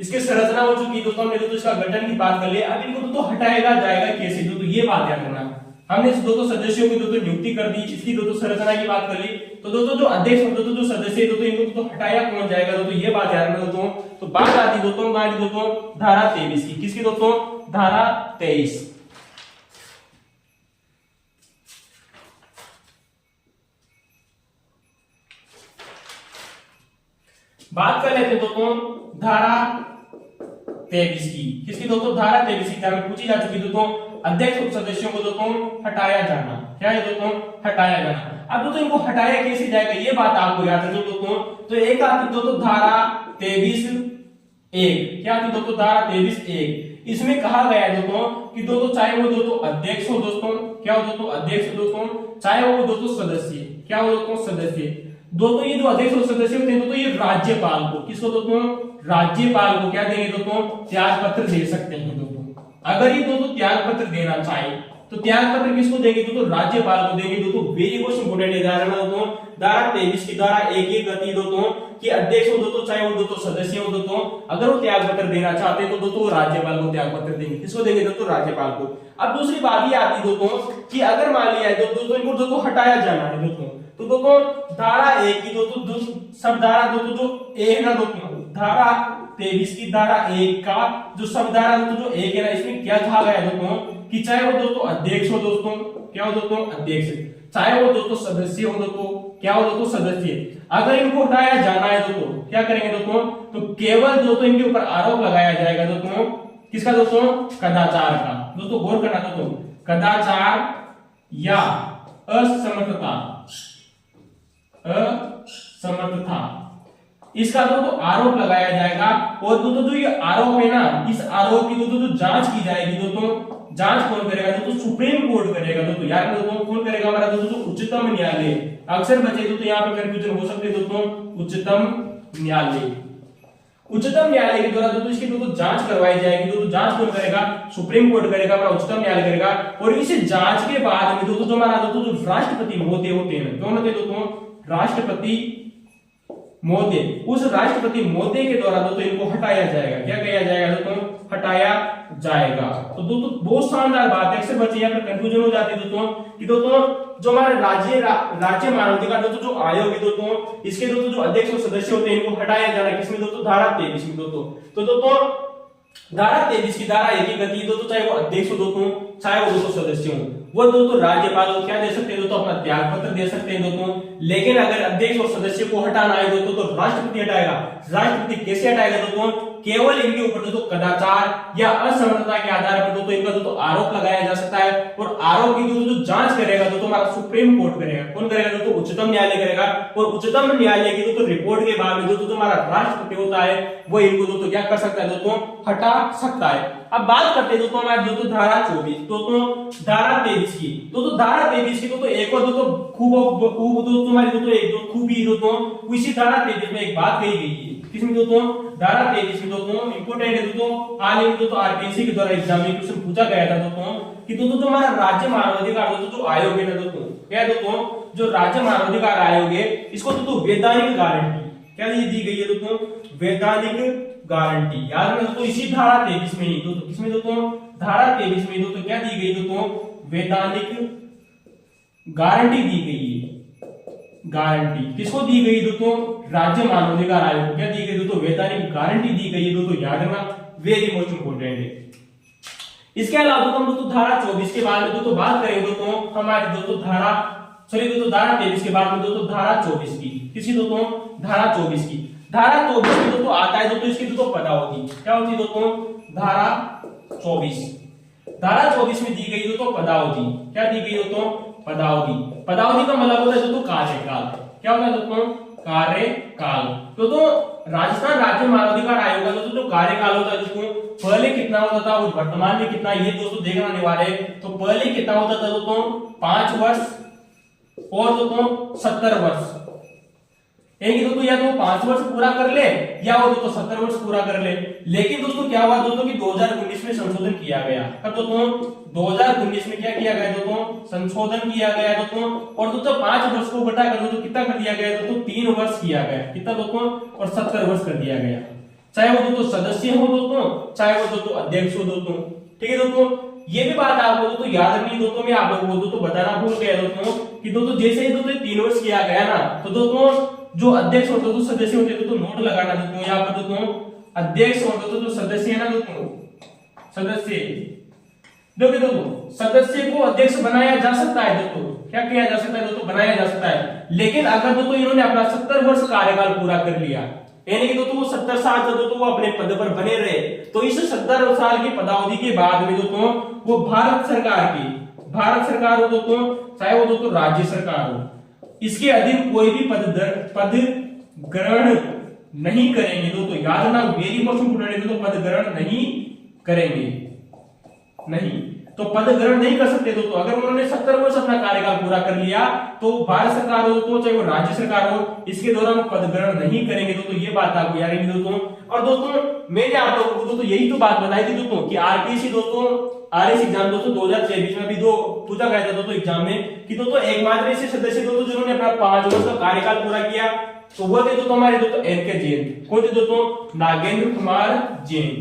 इसकी संरचना हो चुकी है दोस्तों। हमने दोस्तों इसका गठन की बात कर ली। अब इनको दोस्तों हटाएगा जाएगा कैसे दोस्तों, ये बात याद रखना। हमने इस दोस्तों सदस्यों की दोस्तों नियुक्ति कर दी, इसकी दोस्तों संरचना की बात कर ली। तो दोस्तों जो अध्यक्ष होते दोस्तों जो सदस्य दोस्तों इनको दोस्तों हटाया कौन जाएगा दोस्तों, ये बात याद रखना दोस्तों। तो बात आती दोस्तों हमारी दोस्तों धारा 23 की। किसकी दोस्तों? धारा 23। बात कर लेते दोस्तों धारा 23 की। किसकी दोस्तों? धारा 23 की हमें पूछी जा चुकी दोस्तों। अध्यक्ष और सदस्यों को दोस्तों हटाया जाना। क्या है दोस्तों? हटाया जाना। अब दोस्तों इनको हटाया कैसे जाएगा ये बात आपको याद रखनी दोस्तों। तो एक आती दोस्तों धारा 23(1). क्या आती दोस्तों? धारा 23(1). इसमें कहा गया है दोस्तों कि दोस्तों चाहे वो दोस्तों अध्यक्ष हो दोस्तों, क्या हो दोस्तों? अध्यक्ष हो दोस्तों, चाहे वो दोस्तों सदस्य, क्या हो दोस्तों? सदस्य। दोस्तों ये जो अध्यक्ष और सदस्य होते हैं दोस्तों ये राज्यपाल को, किसको दोस्तों? राज्यपाल को क्या देंगे दोस्तों? त्याग पत्र दे सकते हैं दोस्तों। अगर ये दोस्तों त्याग पत्र देना चाहे तो त्याग पत्र किसको देंगे दोस्तों? राज्यपाल को देंगे दोस्तों। वेरी क्वेश्चन इंपोर्टेंट है दोस्तों। धारा 23 की धारा 1 गति दोस्तों कि अध्यक्ष हो दोस्तों, चाहे वो दोस्तों सदस्य हो दोस्तों, अगर वो त्याग पत्र देना चाहते हैं तो दोस्तों राज्यपाल को त्याग पत्र देंगे। किसको देंगे दोस्तों? राज्यपाल को। अब दूसरी बात ये आती दोस्तों कि अगर मान लिया है दोस्तों इनको दोस्तों हटाया जाना है दोस्तों, तो दोस्तों धारा 1 की दोस्तों सब धारा दोस्तों जो ए है ना दोस्तों, धारा 23 की धारा 1 का जो सब धारा दोस्तों जो 1 है ना, इसमें क्या कहा गया दोस्तों कि चाहे वो दोस्तों अध्यक्ष हो दोस्तों, क्या हो दोस्तों? अध्यक्ष। चाहे वो दोस्तों सदस्य हो दोस्तों, क्या हो दोस्तों? सदस्य। अगर इनको हटाया जाना है दोस्तों क्या करेंगे दोस्तों? तो केवल दोस्तों इनके ऊपर आरोप लगाया जाएगा दोस्तों, किसका दोस्तों? कदाचार का। दोस्तों गौर करना दोस्तों, कदाचार या असमर्थता, असमर्थता, इसका दोस्तों आरोप लगाया जाएगा। और दोस्तों जो ये आरोप है ना, इस आरोप की दोस्तों जो जांच की जाएगी दोस्तों, जांच कौन करेगा दोस्तों? सुप्रीम कोर्ट करेगा दोस्तों। यार दोस्तों कौन करेगा? हमारा दोस्तों उच्चतम न्यायालय। अक्सर बच्चे दोस्तों यहाँ पे कंफ्यूजन हो सकते हैं दोस्तों। उच्चतम न्यायालय, उच्चतम न्यायालय के द्वारा दोस्तों इसकी दोस्तों जांच करवाई जाएगी। दोस्तों जांच कौन करेगा? सुप्रीम कोर्ट करेगा, हमारा उच्चतम न्यायालय करेगा। और इस जांच के बाद में दोस्तों जो हमारा दोस्तों जो राष्ट्रपति महोदय होते हैं, कौन होते हैं दोस्तों? राष्ट्रपति महोदय। उस राष्ट्रपति महोदय के द्वारा दोस्तों इनको हटाया जाएगा। क्या किया जाएगा दोस्तों? हटाया जाएगा। तो दोस्तों बहुत शानदार बात है, इससे बच्चे यहाँ पर कंफ्यूजन हो जाती है दोस्तों कि दोस्तों जो हमारे राज्य मानवाधिकार दोस्तों जो आयोग है दोस्तों, इसके दोस्तों जो अध्यक्ष और सदस्य होते हैं इनको हटाया जाना किसमें दोस्तों, धारा 23 में दोस्तों। तो दोस्तों धारा 23 की धारा एक ही कहती है दोस्तों, चाहे वो अध्यक्ष हो दोस्तों, चाहे वो दोस्तों सदस्य हो, वो दोस्तों राज्यपाल को क्या दे सकते हैं दोस्तों, अपना त्याग पत्र दे सकते हैं दोस्तों। लेकिन अगर अध्यक्ष और सदस्य को हटाना है दोस्तों तो राष्ट्रपति हटाएगा। राष्ट्रपति कैसे हटाएगा दोस्तों, केवल इनके ऊपर दोस्तों कदाचार या असमर्थता के आधार पर दोस्तों इनका दोस्तों आरोप लगाया जा सकता है, और आरोप की दोस्तों जो जांच करेगा दोस्तों हमारा सुप्रीम कोर्ट करेगा। कौन करेगा दोस्तों, उच्चतम न्यायालय करेगा। और उच्चतम न्यायालय की दोस्तों रिपोर्ट के बाद में दोस्तों जो हमारा राष्ट्रपति होता है वो इनको दोस्तों क्या कर सकता है दोस्तों, हटा सकता है। अब बात करते हैं दोस्तों हमारे दोस्तों धारा 24 दोस्तों धारा 23 की। दोस्तों धारा 23 की दोस्तों एक और दोस्तों खूब दोस्तों हमारी दोस्तों एक दो खूबी दोस्तों इसी धारा 23 में एक बात कही गई है। किसमें दोस्तों, धारा 23 में दोस्तों इंपोर्टेंट है दोस्तों, हाल ही में दोस्तों आरपीएससी के द्वारा एग्जाम में क्वेश्चन पूछा गया था दोस्तों कि दोस्तों जो हमारा राज्य मानवाधिकार दोस्तों जो आयोग है ना दोस्तों, क्या है दोस्तों, जो राज्य मानवाधिकार आयोग है इसको दोस्तों वैधानिक गारंटी क्या दी गई है दोस्तों, वैधानिक गारंटी। याद में दोस्तों इसी धारा 23 में ही दोस्तों, किसमें दोस्तों, धारा 23 में दोस्तों क्या दी गई दोस्तों, वैधानिक गारंटी दी गई है। गारंटी किसको दी गई दोस्तों, राज्य मानवाधिकार आयोग को क्या दी गई दोस्तों, वैधानिक गारंटी दी गई है दोस्तों। याद रखना, वेरी मोस्ट इंपोर्टेंट है। इसके अलावा दोस्तों धारा 24 के बाद में दोस्तों बात करेंगे दोस्तों हमारी दोस्तों धारा धारा 23 के बाद में दोस्तों धारा 24 की। किसी दोस्तों, धारा 24 की। धारा 24 में दोस्तों आता है दोस्तों इसकी दोस्तों पदावधि क्या होती है दोस्तों, धारा 24। धारा 24 में दी गई दोस्तों पदावधि, क्या दी गई दोस्तों, पदावधि। पदावधि का मतलब होता है दोस्तों कार्यकाल। क्या होता है दोस्तों, कार्यकाल। तो राजस्थान राज्य मानवाधिकार आयोग का दोस्तों जो कार्यकाल होता है दोस्तों, पहले कितना होता था और वर्तमान में कितना, ये दोस्तों देखना अनिवार्य है। तो पहले कितना होता था दोस्तों, 5 वर्ष और दोस्तों 70 वर्ष। एक दोस्तों या तो 5 वर्ष पूरा कर ले या वो दोस्तों 70 वर्ष पूरा कर ले। लेकिन दोस्तों क्या हुआ दोस्तों कि 2019 में संशोधन किया गया। अब दोस्तों 2019 में क्या किया गया दोस्तों, संशोधन किया गया दोस्तों, और दोस्तों 5 वर्ष को घटाकर दोस्तों कितना कर दिया गया दोस्तों, 3 वर्ष किया गया। कितना दोस्तों, और 70 वर्ष कर दिया गया। चाहे वो दोस्तों सदस्य हो दोस्तों, चाहे वो दोस्तों अध्यक्ष हो दोस्तों। ठीक है दोस्तों, ये भी बात आपको दोस्तों याद रखनी दोस्तों, मैं आप लोगों को दोस्तों बताना भूल गया दोस्तों कि दोस्तों जैसे ही दोस्तों 3 वर्ष किया गया ना, तो दोस्तों जो अध्यक्ष और दोस्तों सदस्य होते हैं दोस्तों नोट लगाना दोस्तों, यहाँ पर दोस्तों अध्यक्ष और दोस्तों जो सदस्य है ना दोस्तों, सदस्य देखिए दोस्तों सदस्य को अध्यक्ष बनाया जा सकता है दोस्तों, क्या किया जा सकता है दोस्तों, बनाया जा सकता है। लेकिन अगर दोस्तों इन्होंने अपना 70 वर्ष कार्यकाल पूरा कर लिया, यानी कि दोस्तों वो 70 साल तक दोस्तों वो अपने पद पर बने रहे, तो इस 70 साल की पदावधि के बाद में दोस्तों वो भारत सरकार हो दोस्तों, चाहे वो दोस्तों राज्य सरकार हो, इसके अधीन कोई भी पद ग्रहण नहीं करेंगे दोस्तों। याद रखना, वेरी मोस्ट इंपोर्टेंट है दोस्तों, पद ग्रहण नहीं करेंगे, नहीं तो पद ग्रहण नहीं कर सकते दोस्तों। अगर उन्होंने 70 वर्ष अपना कार्यकाल पूरा कर लिया तो भारत सरकार हो दोस्तों, चाहे वो राज्य सरकार हो, इसके दौरान वो पद ग्रहण नहीं करेंगे दोस्तों। ये बात आपको याद रखनी दोस्तों। और दोस्तों मैंने आप लोगों को दोस्तों यही तो बात बताई थी दोस्तों कि आरपीएससी दोस्तों आरएस एग्जाम दोस्तों 2023 में भी दो पूछा गया था दोस्तों एग्जाम में कि दोस्तों एकमात्र ऐसे सदस्य दोस्तों जिन्होंने अपना 5 वर्ष का कार्यकाल पूरा किया, तो वो थे दोस्तों हमारे दोस्तों एनके जैन। कौन थे दोस्तों, नागेंद्र कुमार जैन।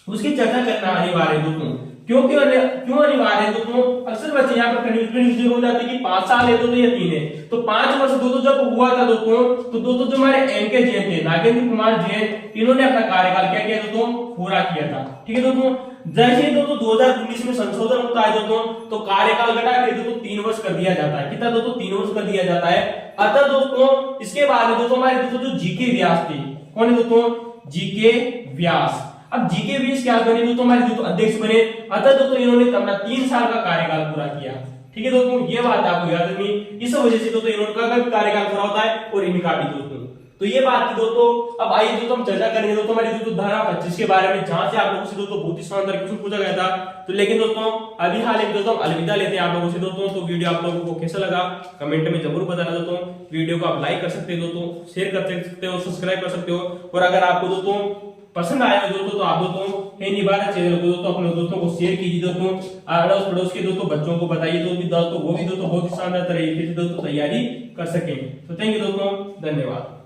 उसकी चर्चा करना अनिवार्य है दोस्तों। क्यों अनिवार्य है दोस्तों, अक्सर बच्चे यहाँ पर कंफ्यूजन हो जाते हैं कि 5 साल है दोस्तों या 3 है। तो 5 वर्ष दोस्तों जब हुआ था दोस्तों, तो दोस्तों जो हमारे एनके जैन थे, नागेंद्र कुमार जैन, इन्होंने अपना कार्यकाल क्या किया दोस्तों, पूरा किया था। ठीक है दोस्तों, जैसे ही दोस्तों 2019 में संशोधन होता है दोस्तों, तो कार्यकाल घटा के दोस्तों 3 वर्ष कर दिया जाता है। कितना दोस्तों, 3 वर्ष कर दिया जाता है। अतः दोस्तों इसके बाद में दोस्तों हमारे दोस्तों जो जीके व्यास थे, कौन है दोस्तों, जीके व्यास। अब जीके व्यास क्या बने दोस्तों, हमारे दोस्तों अध्यक्ष बने। अतः दोस्तों इन्होंने अपना 3 साल का कार्यकाल पूरा किया। ठीक है दोस्तों, ये बात आपको याद रखनी। इस वजह से दोस्तों इनका भी कार्यकाल पूरा होता है और इनका भी दोस्तों। तो ये बात थी दोस्तों। अब आइए दोस्तों हम चर्चा करेंगे दोस्तों हमारी दोस्तों धारा 25 के बारे में, जहां से आप लोगों से दोस्तों बहुत ही शानदार क्वेश्चन पूछा गया था। तो लेकिन दोस्तों अभी हाल ही दोस्तों अलविदा लेते हैं आप लोगों से दोस्तों। तो वीडियो आप लोगों को कैसा लगा कमेंट में जरूर बताना दोस्तों। वीडियो को आप लाइक कर सकते हो दोस्तों, शेयर कर सकते हो, सब्सक्राइब कर सकते हो। और अगर आपको दोस्तों पसंद आया दोस्तों तो आप दोस्तों हिंदी भारत चैनल को दोस्तों अपने दोस्तों को शेयर कीजिए दोस्तों, अड़ोस पड़ोस के दोस्तों बच्चों को बताइए तो वो भी दोस्तों बहुत ही शानदार तरीके से दोस्तों तैयारी कर सकें। तो थैंक यू दोस्तों, धन्यवाद।